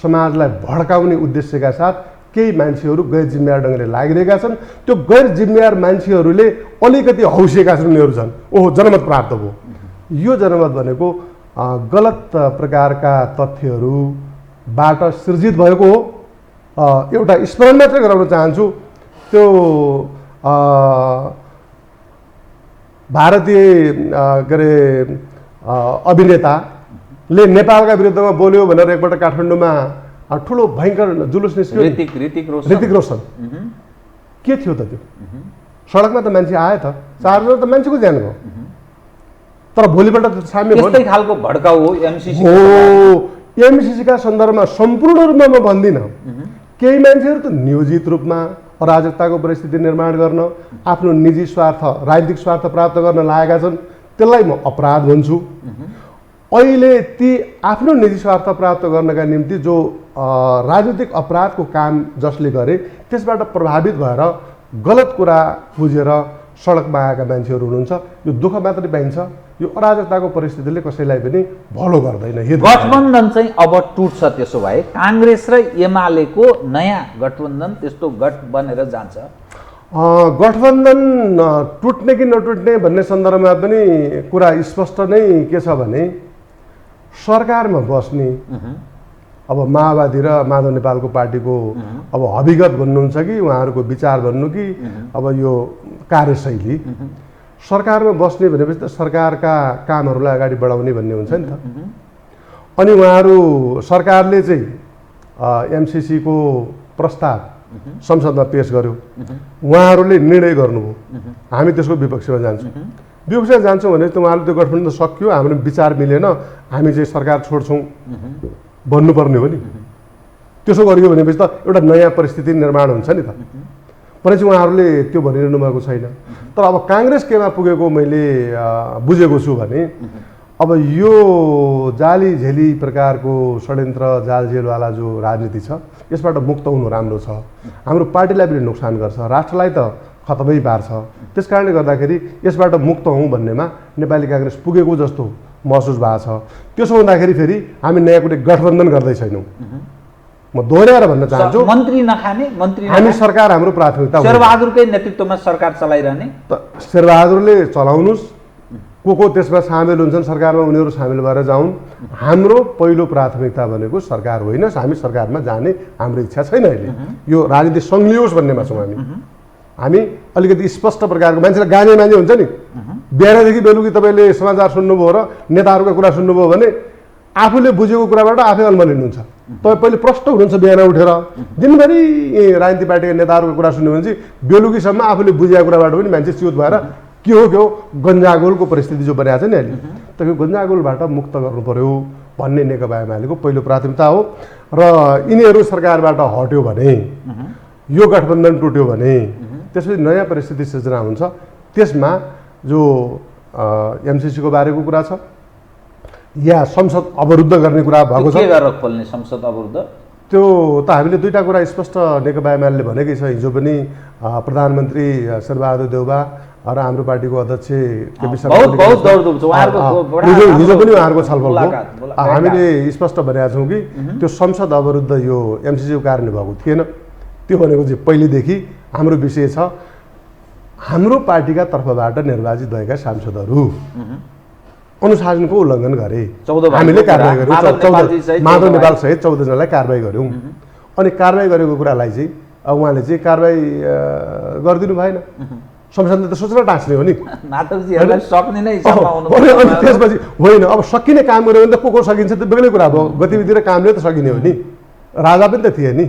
Speaker 2: समाजलाई भड्काउने उद्देश्यका साथ केही मान्छेहरू गैर जिम्मेवार ढङ्गले लागिरहेका छन्। त्यो गैर जिम्मेवार मान्छेहरूले अलिकति हौसिएका छन्, उनीहरू छन् ओहो जनमत प्राप्त भयो। यो जनमत भनेको गलत प्रकारका तथ्यहरू, बाट सृजित भएको हो। एउटा स्मरण मात्रै गराउन चाहन्छु, त्यो भारतीय के अरे अभिनेताले नेपालका विरुद्धमा बोल्यो भनेर एकपल्ट काठमाडौँमा ठुलो भयङ्कर जुलुस निस्क्यो। ऋतिक रोशन के थियो त त्यो? सडकमा त मान्छे आयो त, चार्जर त मान्छेको ज्यान गयो, तर भोलिपल्ट त साम्य
Speaker 5: त्यस्तै खालको भड्काउ हो एमसीसी
Speaker 2: हो। एमसीसीका सन्दर्भमा सम्पूर्ण रूपमा म भन्दिनँ, केही मान्छेहरू त नियोजित रूपमा अराजकताको परिस्थिति निर्माण गर्न, आफ्नो निजी स्वार्थ, राजनीतिक स्वार्थ प्राप्त गर्न लागेका छन्, त्यसलाई म अपराध भन्छु। अहिले ती आफ्नो निजी स्वार्थ प्राप्त गर्नका निम्ति जो राजनीतिक अपराधको काम जसले गरे त्यसबाट प्रभावित भएर गलत कुरा बुझेर सडकमा आएका मान्छेहरू हुनुहुन्छ। यो दुःख मात्रै पाइन्छ। यो अराजकताको परिस्थितिले कसैलाई पनि भलो गर्दैन।
Speaker 5: गठबन्धन चाहिँ अब टुट्छ, त्यसो भए काङ्ग्रेस र एमालेको नयाँ गठबन्धन त्यस्तो गठ बनेर जान्छ?
Speaker 2: गठबन्धन टुट्ने कि नटुट्ने भन्ने सन्दर्भमा पनि कुरा स्पष्ट नै के छ भने सरकारमा बस्ने अब माओवादी र माधव नेपालको पार्टीको अब हविगत भन्नुहुन्छ कि उहाँहरूको विचार भन्नु कि अब यो कार्यशैली, सरकारमा बस्ने भनेपछि त सरकारका कामहरूलाई अगाडि बढाउने भन्ने हुन्छ नि त। अनि उहाँहरू सरकारले चाहिँ एमसीसीको प्रस्ताव संसदमा पेश गर्यो, उहाँहरूले निर्णय गर्नुभयो, हामी त्यसको विपक्षमा जान्छौँ। विपक्षमा जान्छौँ भने त उहाँहरूले त्यो गठबन्धन सकियो, हाम्रो विचार मिलेन, हामी चाहिँ सरकार छोड्छौँ भन्नुपर्ने हो नि। त्यसो गरियो भनेपछि त एउटा नयाँ परिस्थिति निर्माण हुन्छ नि त। पनि चाहिँ उहाँहरूले त्यो भनिरहनु भएको छैन। तर अब काङ्ग्रेस केमा पुगेको मैले बुझेको छु भने अब यो जाली झेली प्रकारको षड्यन्त्र जालझेलवाला जो राजनीति छ यसबाट मुक्त हुनु राम्रो छ। हाम्रो पार्टीलाई पनि नोक्सान गर्छ, राष्ट्रलाई त खतमै पार्छ। त्यस कारणले गर्दाखेरि यसबाट मुक्त हौँ भन्नेमा नेपाली काङ्ग्रेस पुगेको जस्तो महसुस भएको छ। त्यसो हुँदाखेरि फेरि हामी नयाँ कुनै गठबन्धन गर्दै छैनौँ। म दोहोऱ्याएर भन्न चाहन्छु,
Speaker 5: मन्त्री नखाने, मन्त्री
Speaker 2: हामी सरकार हाम्रो प्राथमिकता हो।
Speaker 5: शेरबहादुरकै नेतृत्वमा सरकार चलाइरहने
Speaker 2: त शेरबहादुरले चलाउनुहोस्, को त्यसमा सामेल हुन्छन् सरकारमा उनीहरू सामेल भएर जाउन्। हाम्रो पहिलो प्राथमिकता भनेको सरकार होइन, हामी सरकारमा जाने हाम्रो इच्छा छैन। अहिले यो राजनीति सङ्लियोस् भन्नेमा छौँ हामी अलिकति स्पष्ट प्रकारको मान्छेलाई गाने मान्छे हुन्छ नि, बिहानदेखि बेलुकी तपाईँले समाचार सुन्नुभयो र नेताहरूको कुरा सुन्नुभयो भने आफूले बुझेको कुराबाट आफै अल्मलिनुहुन्छ। तपाईँ पहिले प्रष्ट हुनुहुन्छ बिहान उठेर, दिनभरि राजनीतिक पार्टीका नेताहरूको कुरा सुन्यो भने चाहिँ बेलुकीसम्म आफूले बुझेको कुराबाट पनि मान्छे च्युत भएर के हो गन्जागोलको परिस्थिति जो बनाएको छ नि अहिले, त यो गन्जागोलबाट मुक्त गर्नु पर्यो भन्ने नेकपा एमालेको पहिलो प्राथमिकता हो। र यिनीहरू सरकारबाट हट्यो भने, यो गठबन्धन टुट्यो भने त्यसपछि नयाँ परिस्थिति सिर्जना हुन्छ। त्यसमा जो एमसीसीको बारेको कुरा छ या संसद अवरुद्ध गर्ने कुरा भएको छ,
Speaker 5: के गरेर खोल्ने संसद अवरुद्ध,
Speaker 2: त्यो त हामीले दुईटा कुरा स्पष्ट नेकपा एमाले भनेकै छ। हिजो पनि प्रधानमन्त्री शेरबहादुर देउबा र हाम्रो पार्टीको अध्यक्ष केपी शर्मा हिजो पनि उहाँहरूको छलफल हो। हामीले स्पष्ट भनेका छौँ कि त्यो संसद अवरुद्ध यो एमसीसीको कारणले भएको थिएन। त्यो भनेको चाहिँ पहिलेदेखि हाम्रो विषय छ, हाम्रो पार्टीका तर्फबाट निर्वाचित भएका सांसदहरू अनुशासनको उल्लङ्घन गरे, हामीले कारबाही गर्यौँ। माधव नेपाल सहित 14 जनालाई कारबाही गर्यौँ। अनि कारबाही गरेको कुरालाई चाहिँ उहाँले चाहिँ कारबाही गरिदिनु भएन। संसदले त सोचेर टाँस्ने हो नि। त्यसपछि होइन, अब सकिने काम गऱ्यो भने त को सकिन्छ त बेग्लै कुरा भयो। गतिविधि र कामले त सकिने हो नि, राजा पनि त थिए नि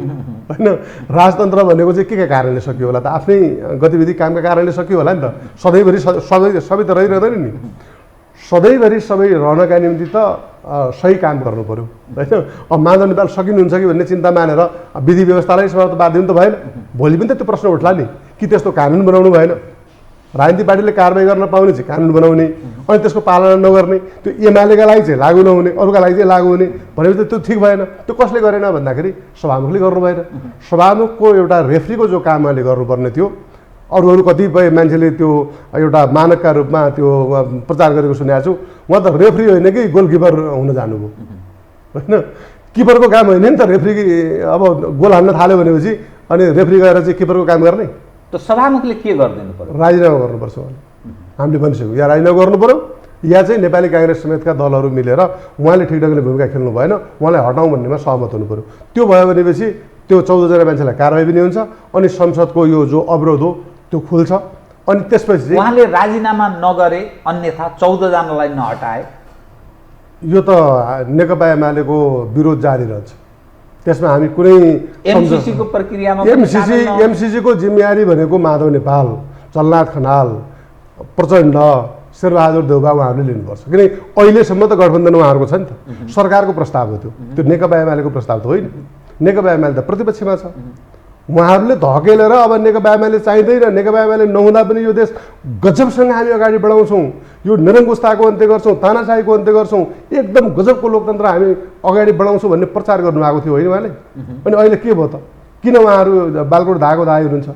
Speaker 2: होइन। राजतन्त्र भनेको चाहिँ के कारणले सकियो होला त? आफ्नै गतिविधि कामका कारणले सकियो होला नि त। सधैँभरि सबै त रहिरहँदैन नि। सधैँभरि सबै रहनका निम्ति त सही काम गर्नु पर्यो होइन। अब माधव नेपाल सकिनुहुन्छ कि भन्ने चिन्ता मानेर विधि व्यवस्थालाई समाप्त बाधिनु त भएन। भोलि पनि त त्यो प्रश्न उठ्ला नि कि त्यस्तो कानुन बनाउनु भएन। राजनीतिक पार्टीले कारबाही गर्न पाउने चाहिँ कानुन बनाउने, अनि त्यसको पालना नगर्ने, त्यो एमालेका लागि चाहिँ लागू नहुने, अरूका लागि चाहिँ लागू हुने भनेपछि त्यो ठिक भएन। त्यो कसले गरेन भन्दाखेरि सभामुखले गर्नु भएन। सभामुखको एउटा रेफ्रीको जो काम उहाँले गर्नुपर्ने थियो, अरू कतिपय मान्छेले त्यो एउटा मानकका रूपमा त्यो प्रचार गरेको सुनेको छु। उहाँ त रेफ्री होइन कि गोलकिपर हुन जानुभयो होइन। किपरको काम होइन नि त रेफ्री। अब गोल हान्न थाल्यो भनेपछि अनि रेफ्री गएर चाहिँ किपरको काम गर्ने?
Speaker 5: त सभामुखले के गरिदिनु पर्यो?
Speaker 2: राजीनामा गर्नुपर्छ उहाँले। हामीले भनिसक्यौँ, या राजीनामा गर्नु पर्यो या चाहिँ नेपाली काङ्ग्रेस समेतका दलहरू मिलेर उहाँले ठिक ढङ्गले भूमिका खेल्नु भएन, उहाँलाई हटाउँ भन्नेमा सहमत हुनु पऱ्यो। त्यो भयो भनेपछि त्यो 14 जना मान्छेलाई कारबाही पनि हुन्छ अनि संसदको यो जो अवरोध हो त्यो खुल्छ। अनि त्यसपछि
Speaker 5: उहाँले राजीनामा नगरे अन्यथा 14 जनालाई नहटाए,
Speaker 2: यो त नेकपा एमालेको विरोध जारी रहन्छ। त्यसमा हामी कुनै
Speaker 5: एमसीसीको प्रक्रियामा
Speaker 2: एमसीसीको जिम्मेवारी भनेको माधव नेपाल, चलनाथ खनाल, प्रचण्ड, शेरबहादुर देउबा उहाँहरूले लिनुपर्छ। किनकि अहिलेसम्म त गठबन्धन उहाँहरूको छ नि त, सरकारको प्रस्ताव हो त्यो नेकपा एमालेको प्रस्ताव त होइन। नेकपा एमाले त प्रतिपक्षमा छ, उहाँहरूले धकेलेर अब नेकपा एमाले चाहिँदैन, नेकपा एमाले नहुँदा पनि यो देश गजबसँग हामी अगाडि बढाउँछौँ, यो निरङ्कुशताको अन्त्य गर्छौँ, तानाशाहीको अन्त्य गर्छौँ, एकदम गजबको लोकतन्त्र हामी अगाडि बढाउँछौँ भन्ने प्रचार गर्नुभएको थियो होइन उहाँले। अनि अहिले के भयो त? किन उहाँहरू बालकोट धाएको दाइ हुनुहुन्छ?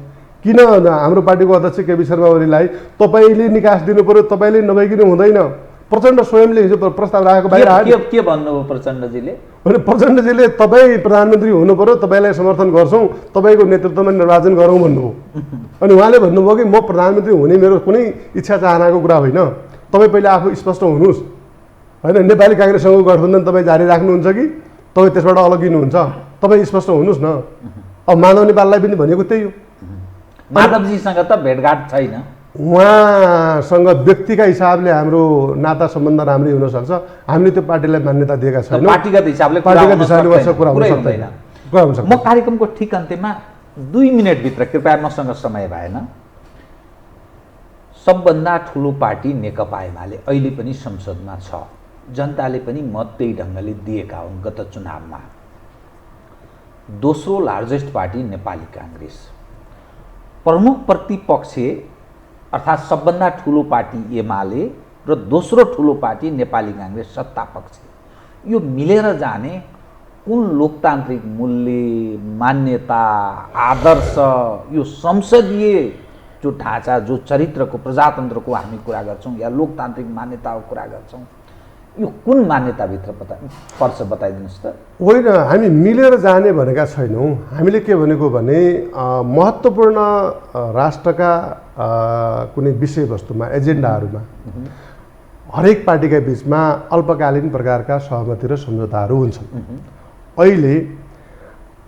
Speaker 2: किन हाम्रो पार्टीको अध्यक्ष केपी शर्मा ओलीलाई तपाईँले निकास दिनु पऱ्यो, तपाईँले नभइकन हुँदैन? प्रचण्ड स्वयंले हिजो प्रस्ताव राखेको बाहिर आयो।
Speaker 5: के भन्नुभयो प्रचण्डजीले?
Speaker 2: भने प्रचण्डजीले तपाईँ प्रधानमन्त्री हुनु पऱ्यो, तपाईँलाई समर्थन गर्छौँ, तपाईँको नेतृत्वमा निर्वाचन गरौँ भन्नुभयो। अनि उहाँले भन्नुभयो कि म प्रधानमन्त्री हुने मेरो कुनै इच्छा चाहनाको कुरा होइन, तपाईँ पहिला आफू स्पष्ट हुनुहोस् होइन। नेपाली काङ्ग्रेससँगको गठबन्धन तपाईँ जारी राख्नुहुन्छ कि तपाईँ त्यसबाट अलगिनुहुन्छ? तपाईँ स्पष्ट हुनुहोस् न। अब माधव नेपाललाई पनि भनेको त्यही हो।
Speaker 5: माधवजीसँग त भेटघाट छैन,
Speaker 2: उहाँसँग व्यक्तिका हिसाबले हाम्रो नाता सम्बन्ध राम्रै हुनसक्छ, हामीले त्यो पार्टीलाई मान्यता दिएका छैनौँ।
Speaker 5: पार्टीगत हिसाबले
Speaker 2: कुरा हुन सक्दैन।
Speaker 5: म कार्यक्रमको ठिक अन्त्यमा 2 मिनटभित्र कृपया मसँग समय भएन, सबभन्दा ठुलो पार्टी नेकपा एमाले अहिले पनि संसदमा छ, जनताले पनि मत त्यही ढङ्गले दिएका हुन् गत चुनावमा। दोस्रो लार्जेस्ट पार्टी नेपाली काङ्ग्रेस, प्रमुख प्रतिपक्ष अर्थात् सबभन्दा ठुलो पार्टी एमाले र दोस्रो ठुलो पार्टी नेपाली काङ्ग्रेस सत्ता पक्ष, यो मिलेर जाने कुन लोकतान्त्रिक मूल्य, मान्यता, आदर्श, यो संसदीय जो ढाँचा, जो चरित्रको, प्रजातन्त्रको हामी कुरा गर्छौँ या लोकतान्त्रिक मान्यताको कुरा गर्छौँ, यो कुन मान्यताभित्र पर्छ बताइदिनुहोस् त?
Speaker 2: होइन, हामी मिलेर जाने भनेका छैनौँ। हामीले के भनेको भने महत्त्वपूर्ण राष्ट्रका कुनै विषयवस्तुमा, एजेन्डाहरूमा हरेक पार्टीका बिचमा अल्पकालीन प्रकारका सहमति र सम्झौताहरू हुन्छन्। अहिले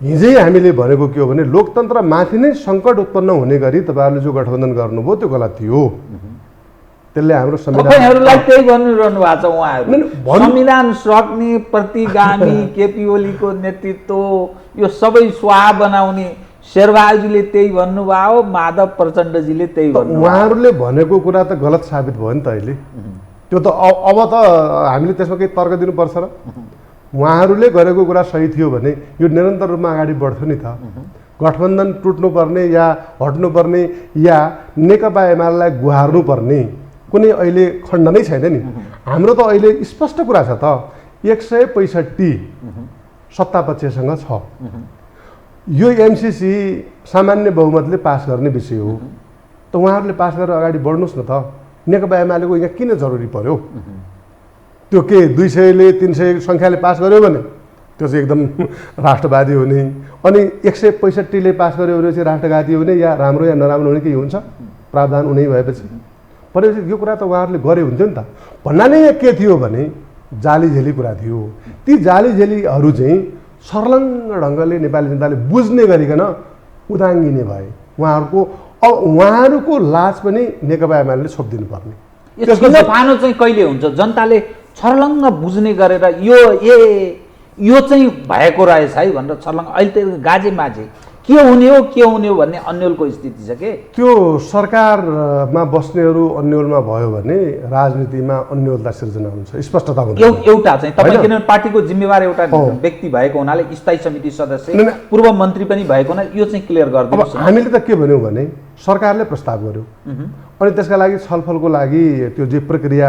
Speaker 2: हिजै हामीले भनेको के हो भने लोकतन्त्रमाथि नै सङ्कट उत्पन्न हुने गरी तपाईँहरूले जो गठबन्धन गर्नुभयो त्यो गलत थियो। त्यसले हाम्रो
Speaker 5: संविधानहरूलाई त्यही भनिरहनु भएको छ उहाँहरू, संविधान सक्ने प्रतिगामी केपी ओलीको नेतृत्व, यो सबै स्वाहा बनाउने शेरबहादुरजीले त्यही भन्नुभयो, माधव प्रचण्डजीले त्यही भन्नुभयो।
Speaker 2: उहाँहरूले भनेको कुरा त गलत साबित भयो नि त अहिले। त्यो त अब त हामीले त्यसमा केही तर्क दिनुपर्छ र? उहाँहरूले गरेको कुरा सही थियो भने यो निरन्तर रूपमा अगाडि बढ्थ्यो नि त। गठबन्धन टुट्नुपर्ने या हट्नुपर्ने या नेकपा एमालेलाई गुहार्नुपर्ने कुनै अहिले खण्ड नै छैन नि। हाम्रो त अहिले स्पष्ट कुरा छ त, 165 सत्तापक्षसँग छ। यो एमसीसी सामान्य बहुमतले पास गर्ने विषय हो, त उहाँहरूले पास गरेर अगाडि बढ्नुहोस् न त। नेकपा एमालेको यहाँ किन जरुरी पर्यो? त्यो के 200ले 300 सङ्ख्याले पास गर्यो भने त्यो चाहिँ एकदम राष्ट्रवादी हुने, अनि 165ले पास गर्यो भने चाहिँ राष्ट्रघाती हुने या राम्रो या नराम्रो हुने केही हुन्छ? प्रावधान हुने भएपछि भनेपछि यो कुरा त उहाँहरूले गरे हुन्थ्यो नि त। भन्नाले यहाँ के थियो भने जालीझेली कुरा थियो। ती जालीझेलीहरू चाहिँ सर्लङ्ग ढङ्गले नेपाली जनताले बुझ्ने गरिकन उदाङ्गिने भए। उहाँहरूको लाज पनि नेकपा एमाले छोपिदिनु पर्ने।
Speaker 5: यसको फानो चाहिँ कहिले हुन्छ? जनताले छर्लङ्ग बुझ्ने गरेर यो चाहिँ भएको रहेछ है भनेर छर्लङ्ग, अहिले त गाजे माझे के हुने हो भन्ने अन्यलको स्थिति छ के?
Speaker 2: त्यो सरकारमा बस्नेहरू अन्यलमा भयो भने राजनीतिमा अन्यलता सिर्जना हुन्छ, स्पष्टता हुन्छ।
Speaker 5: एउटा चाहिँ तपाईँ किनभने पार्टीको जिम्मेवार एउटा व्यक्ति भएको हुनाले, स्थायी समिति सदस्य, पूर्व मन्त्री पनि भएको हुनाले यो चाहिँ क्लियर गरिदिनुहोस्।
Speaker 2: हामीले त के भन्यौँ भने सरकारले प्रस्ताव गर्यो अनि त्यसका लागि छलफलको लागि त्यो जे प्रक्रिया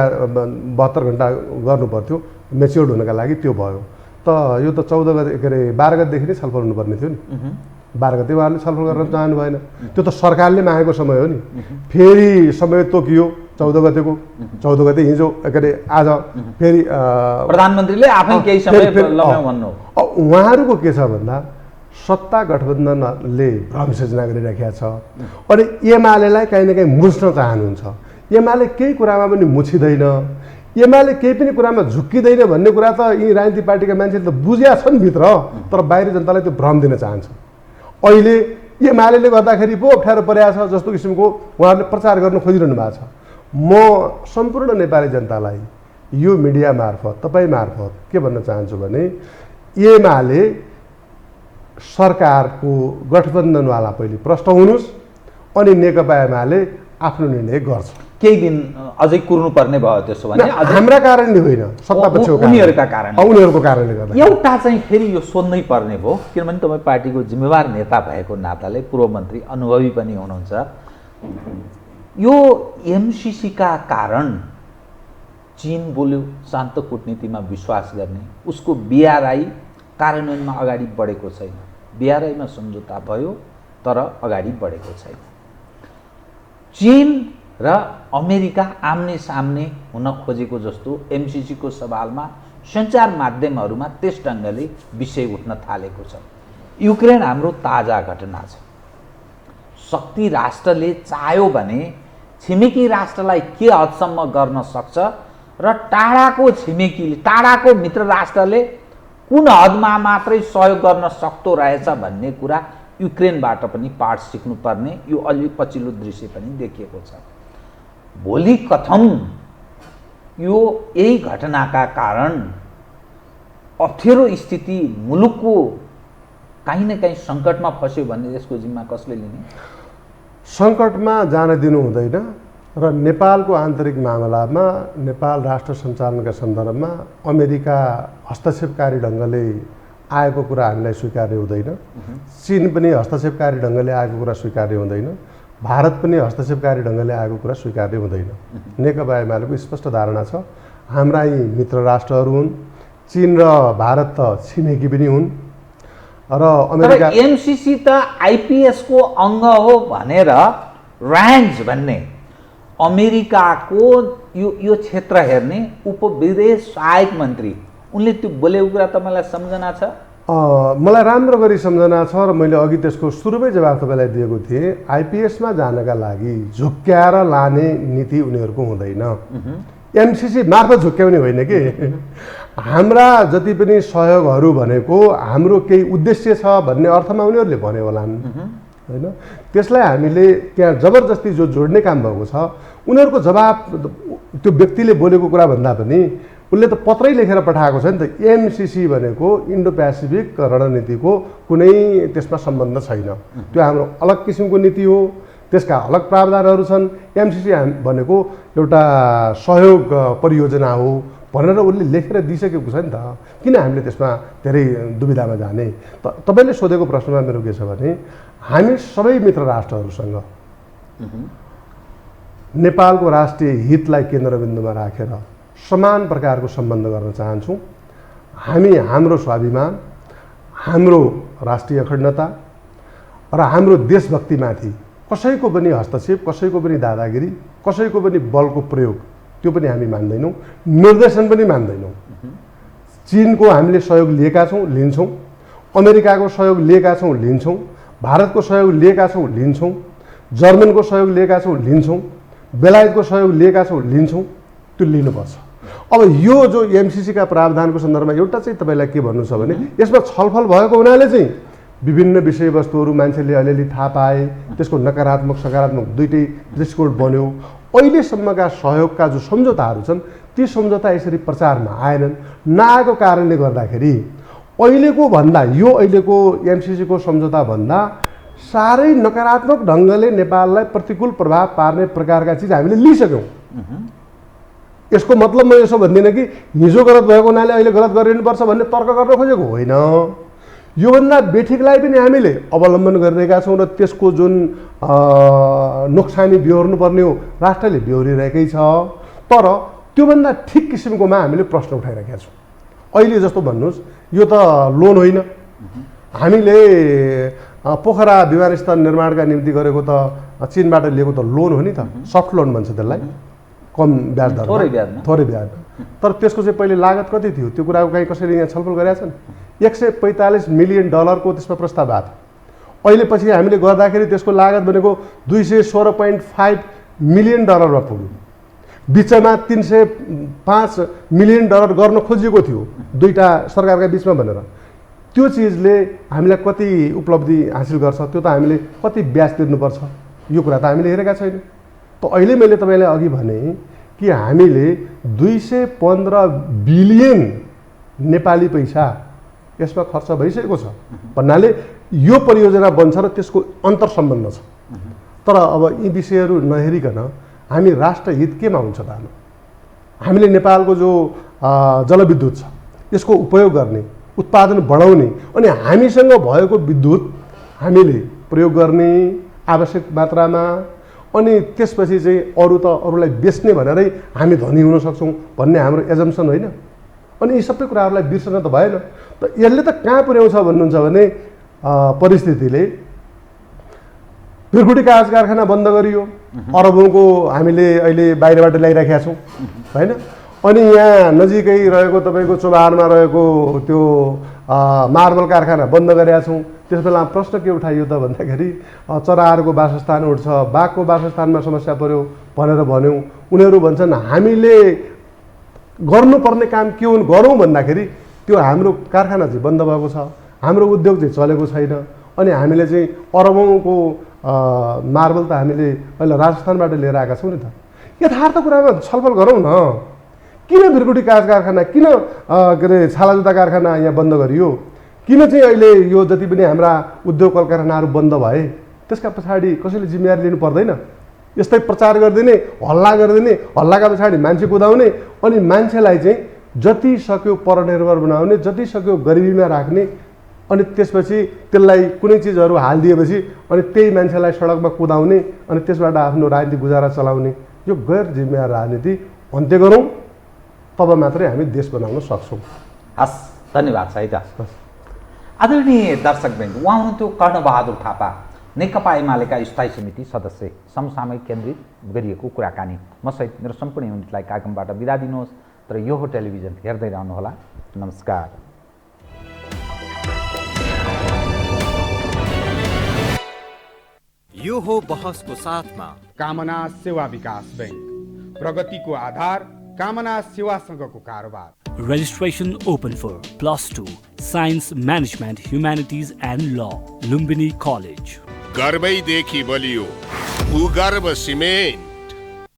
Speaker 2: 72 घण्टा गर्नु पर्थ्यो मेच्योर्ड हुनका लागि, त्यो भयो। त यो त 14 गते के अरे 12 गतेदेखि नै छलफल हुनुपर्ने थियो नि। 12 गते उहाँहरूले छलफल गर्न चाहनु भएन। त्यो त सरकारले मागेको समय हो नि। फेरि समय तोकियो 14 गतेको। 14 गते हिजो के अरे आज फेरि
Speaker 5: प्रधानमन्त्रीले आफै केही समय लगाउँ भन्नु।
Speaker 2: उहाँहरूको के छ भन्दा सत्ता गठबन्धनले भ्रम सिर्जना गरिराखेको छ अनि एमालेलाई कहीँ न कहीँ मुस्न चाहनुहुन्छ। एमाले केही कुरामा पनि मुछिँदैन, एमाले केही पनि कुरामा झुक्किँदैन भन्ने कुरा त यी राजनीतिक पार्टीका मान्छेले त बुझ्या छन् भित्र, तर बाहिर जनतालाई त्यो भ्रम दिन चाहन्छ। अहिले एमाले गर्दाखेरि पो अप्ठ्यारो परेको छ जस्तो किसिमको उहाँहरूले प्रचार गर्न खोजिरहनु भएको छ। म सम्पूर्ण नेपाली जनतालाई यो मिडिया मार्फत, तपाईँ मार्फत के भन्न चाहन्छु भने एमाले सरकारको गठबन्धनवाला पहिले प्रश्न हुनुहोस्, अनि नेकपा एमाले आफ्नो निर्णय गर्छ।
Speaker 5: केही दिन अझै कुर्नु पर्ने भयो त्यसो भने
Speaker 2: हाम्रा कारणले होइन, सत्तापक्षको
Speaker 5: उनीहरूका कारण,
Speaker 2: उनीहरूको कारणले गर्दा।
Speaker 5: एउटा चाहिँ फेरि यो सोध्नै पर्ने भयो, किनभने तपाईँ पार्टीको जिम्मेवार नेता भएको नाताले, पूर्व मन्त्री अनुभवी पनि हुनुहुन्छ, यो एमसिसीका कारण चीन बोल्यो शान्त कूटनीतिमा विश्वास गर्ने, उसको बीआरआई कार्यान्वयनमा अगाडि बढेको छैन। बीआरआईमा सम्झौता भयो तर अगाडि बढेको छैन। चीन र अमेरिका आम्ने सामने हुन खोजेको जस्तो एमसिसीको सवालमा सञ्चार माध्यमहरूमा त्यस ढङ्गले विषय उठ्न थालेको छ। युक्रेन हाम्रो ताजा घटना छ। शक्ति राष्ट्रले चाह्यो भने छिमेकी राष्ट्रलाई के हदसम्म गर्न सक्छ र टाढाको छिमेकीले, टाढाको मित्र राष्ट्रले कुन हदमा मात्रै सहयोग गर्न सक्दो रहेछ भन्ने कुरा युक्रेनबाट पनि पाठ सिक्नुपर्ने यो अलि पछिल्लो दृश्य पनि देखिएको छ। भोलि कथम यो यही घटनाका कारण अप्ठ्यारो स्थिति मुलुकको कहीँ न कहीँ सङ्कटमा फस्यो भने यसको जिम्मा कसले लिने?
Speaker 2: सङ्कटमा जान दिनु हुँदैन र नेपालको आन्तरिक मामलामा नेपाल राष्ट्र सञ्चालनका सन्दर्भमा अमेरिका हस्तक्षेपकारी ढङ्गले आएको कुरा हामीलाई स्वीकार्य हुँदैन, चीन पनि हस्तक्षेपकारी ढङ्गले आएको कुरा स्वीकार्य हुँदैन, भारत पनि हस्तक्षेपकारी ढङ्गले आएको कुरा स्वीकार्य हुँदैन। नेकपा एमालेको स्पष्ट धारणा छ, हाम्रा यी मित्र राष्ट्रहरू हुन्, चीन र भारत त छिमेकी पनि हुन् र अमेरिका।
Speaker 5: एमसिसी त आइपिएसको अङ्ग हो भनेर ऱ्यान्ड्स भन्ने अमेरिकाको यो क्षेत्र हेर्ने उपविदेश सहायक मन्त्री उनले त्यो बोलेको कुरा तपाईँलाई सम्झना छ?
Speaker 2: मलाई राम्रो गरी सम्झना छ र मैले अघि त्यसको सुरुमै जवाब तपाईँलाई दिएको थिएँ। आइपिएसमा जानका लागि झुक्क्याएर लाने नीति उनीहरूको हुँदैन। एमसिसी मार्फत झुक्क्याउने होइन कि, हाम्रा जति पनि सहयोगहरू भनेको हाम्रो केही उद्देश्य छ भन्ने अर्थमा उनीहरूले भने होलान् होइन। त्यसलाई हामीले त्यहाँ जबरजस्ती जो जोड्ने काम भएको छ, उनीहरूको जवाब त्यो व्यक्तिले बोलेको कुरा भन्दा पनि उसले त पत्रै लेखेर पठाएको छ नि त। एमसिसी भनेको इन्डो पेसिफिक रणनीतिको कुनै त्यसमा सम्बन्ध छैन, त्यो हाम्रो अलग किसिमको नीति हो, त्यसका अलग प्रावधानहरू छन्। एमसिसी भनेको एउटा सहयोग परियोजना हो भनेर उसले लेखेर दिइसकेको छ नि त, किन हामीले त्यसमा धेरै दुविधामा जाने? तपाईँले सोधेको प्रश्नमा मेरो के छ भने हामी सबै मित्र राष्ट्रहरूसँग नेपालको राष्ट्रिय हितलाई केन्द्रबिन्दुमा राखेर समान प्रकारको सम्बन्ध गर्न चाहन्छौँ। हामी हाम्रो स्वाभिमान, हाम्रो राष्ट्रिय अखण्डता र हाम्रो देशभक्तिमाथि कसैको पनि हस्तक्षेप, कसैको पनि दादागिरी, कसैको पनि बलको प्रयोग त्यो पनि हामी मान्दैनौँ, निर्देशन पनि मान्दैनौँ। चीनको हामीले सहयोग लिएका छौँ, लिन्छौँ, अमेरिकाको सहयोग लिएका छौँ, लिन्छौँ, भारतको सहयोग लिएका छौँ, लिन्छौँ, जर्मनको सहयोग लिएका छौँ, लिन्छौँ, बेलायतको सहयोग लिएका छौँ, लिन्छौँ, त्यो लिनुपर्छ। अब यो जो एमसिसीका प्रावधानको सन्दर्भमा एउटा चाहिँ तपाईँलाई के भन्नु छ भने यसमा छलफल भएको हुनाले चाहिँ विभिन्न विषयवस्तुहरू मान्छेले अलिअलि थाहा पाए, त्यसको नकारात्मक सकारात्मक दुइटै दृष्टिकोण बन्यो। अहिलेसम्मका सहयोगका जो सम्झौताहरू छन् ती सम्झौता यसरी प्रचारमा आएनन्। नआएको कारणले गर्दाखेरि अहिलेको एमसिसीको सम्झौता भन्दा साह्रै नकारात्मक ढङ्गले नेपाललाई प्रतिकूल प्रभाव पार्ने प्रकारका चिज हामीले लिइसक्यौँ। यसको मतलब म यसो भन्दिनँ कि हिजो गलत भएको हुनाले अहिले गलत गरिनुपर्छ भन्ने तर्क गर्न खोजेको होइन। योभन्दा बेठिकलाई पनि हामीले अवलम्बन गरिरहेका छौँ र त्यसको जुन नोक्सानी बेहोर्नुपर्ने हो राष्ट्रले बेहोरिरहेकै छ, तर त्योभन्दा ठिक किसिमकोमा हामीले प्रश्न उठाइरहेका छौँ। अहिले जस्तो भन्नुहोस्, यो त लोन होइन, हामीले पोखरा विमानस्थल निर्माणका निम्ति गरेको त चीनबाट लिएको त लोन हो नि त, सफ्ट लोन भन्छ त्यसलाई, कम ब्याज दर, थोरै ब्याज। तर त्यसको चाहिँ पहिले लागत कति थियो त्यो कुराको कहीँ कसैले यहाँ छलफल गरेका छन्? $145 मिलियन त्यसमा प्रस्ताव भएको थियो। अहिले पछि हामीले गर्दाखेरि त्यसको लागत भनेको $216.5 मिलियन डलरमा पुग्यो। बिचमा 305 मिलियन डलर गर्न खोजिएको थियो दुईटा सरकारका बिचमा भनेर। त्यो चिजले हामीलाई कति उपलब्धि हासिल गर्छ, त्यो त हामीले कति ब्याज तिर्नुपर्छ, यो कुरा त हामीले हेरेका छैनौँ। त अहिले मैले तपाईँलाई अघि भने कि हामीले 215 बिलियन नेपाली पैसा यसमा खर्च भइसकेको छ भन्नाले यो परियोजना बन्छ र त्यसको अन्तर सम्बन्ध छ। तर अब यी विषयहरू नहेरिकन हामी राष्ट्रहित केमा हुन्छ त? हामीले नेपालको जो जलविद्युत छ यसको उपयोग गर्ने, उत्पादन बढाउने अनि हामीसँग भएको विद्युत हामीले प्रयोग गर्ने आवश्यक मात्रामा, अनि त्यसपछि चाहिँ अरूलाई बेच्ने भनेरै हामी धनी हुन सक्छौँ भन्ने हाम्रो एजम्सन होइन। अनि यी सबै कुराहरूलाई बिर्सन त भएन। त यसले त कहाँ पुर्याउँछ भन्नुहुन्छ भने परिस्थितिले भिरकुटी कागज कारखाना बन्द गरियो, अरबौँको हामीले अहिले बाहिरबाट ल्याइराखेका छौँ होइन। अनि यहाँ नजिकै रहेको तपाईँको चोभारमा रहेको त्यो मार्बल कारखाना बन्द गरेका छौँ। त्यस बेला प्रश्न के उठाइयो त भन्दाखेरि चराहरूको वासस्थान उठ्छ, बाघको वासस्थानमा समस्या पर्यो भनेर भन्यौँ। उनीहरू भन्छन् हामीले गर्नुपर्ने काम के हुन् गरौँ भन्दाखेरि त्यो हाम्रो कारखाना चाहिँ बन्द भएको छ, हाम्रो उद्योग चाहिँ चलेको छैन। अनि हामीले चाहिँ अरबौँको मार्बल त हामीले अहिले राजस्थानबाट लिएर आएका छौँ नि त। यथार्थ कुरामा छलफल गरौँ न। किन भिरकुटी कागज कारखाना, किन के अरे छालाजुत्ता कारखाना यहाँ बन्द गरियो, किन चाहिँ अहिले यो जति पनि हाम्रा उद्योग कल कारखानाहरू बन्द भए, त्यसका पछाडि कसैले जिम्मेवारी लिनु पर्दैन? यस्तै प्रचार गरिदिने, हल्ला गरिदिने, हल्लाका पछाडि मान्छे कुदाउने अनि मान्छेलाई चाहिँ जति सक्यो परनिर्भर बनाउने, जति सक्यो गरिबीमा राख्ने अनि त्यसपछि त्यसलाई कुनै चिजहरू हालिदिएपछि अनि त्यही मान्छेलाई सडकमा कुदाउने अनि त्यसबाट आफ्नो राजनीतिक गुजारा चलाउने, यो गैर जिम्मेवार राजनीति अन्त्य गरौँ, तब मात्रै हामी देश बनाउन सक्छौँ।
Speaker 5: हस्, धन्यवाद छ है त। आदरणीय दर्शकवृन्द, उहाँ हुनुहुन्थ्यो कर्णबहादुर थापा, नेकपा एमालेका स्थायी समिति सदस्य। समसामयिक केन्द्रित गरिएको कुराकानी। म सहित मेरो सम्पूर्ण युनिटलाई कार्यक्रमबाट बिदा दिनुहोस्, तर यो हो टेलिभिजन, हेर्दै रहनुहोला। नमस्कार।
Speaker 1: यो हो बहसको साथमा
Speaker 6: कामना सेवा विकास बैंक, प्रगतिको आधार कामना सेवासँगको कारोबार।
Speaker 3: Registration open for +2 Science Management Humanities and Law, Lumbini College।
Speaker 4: गर्वैदेखि बलियो भूगर्भ सिमेन्ट।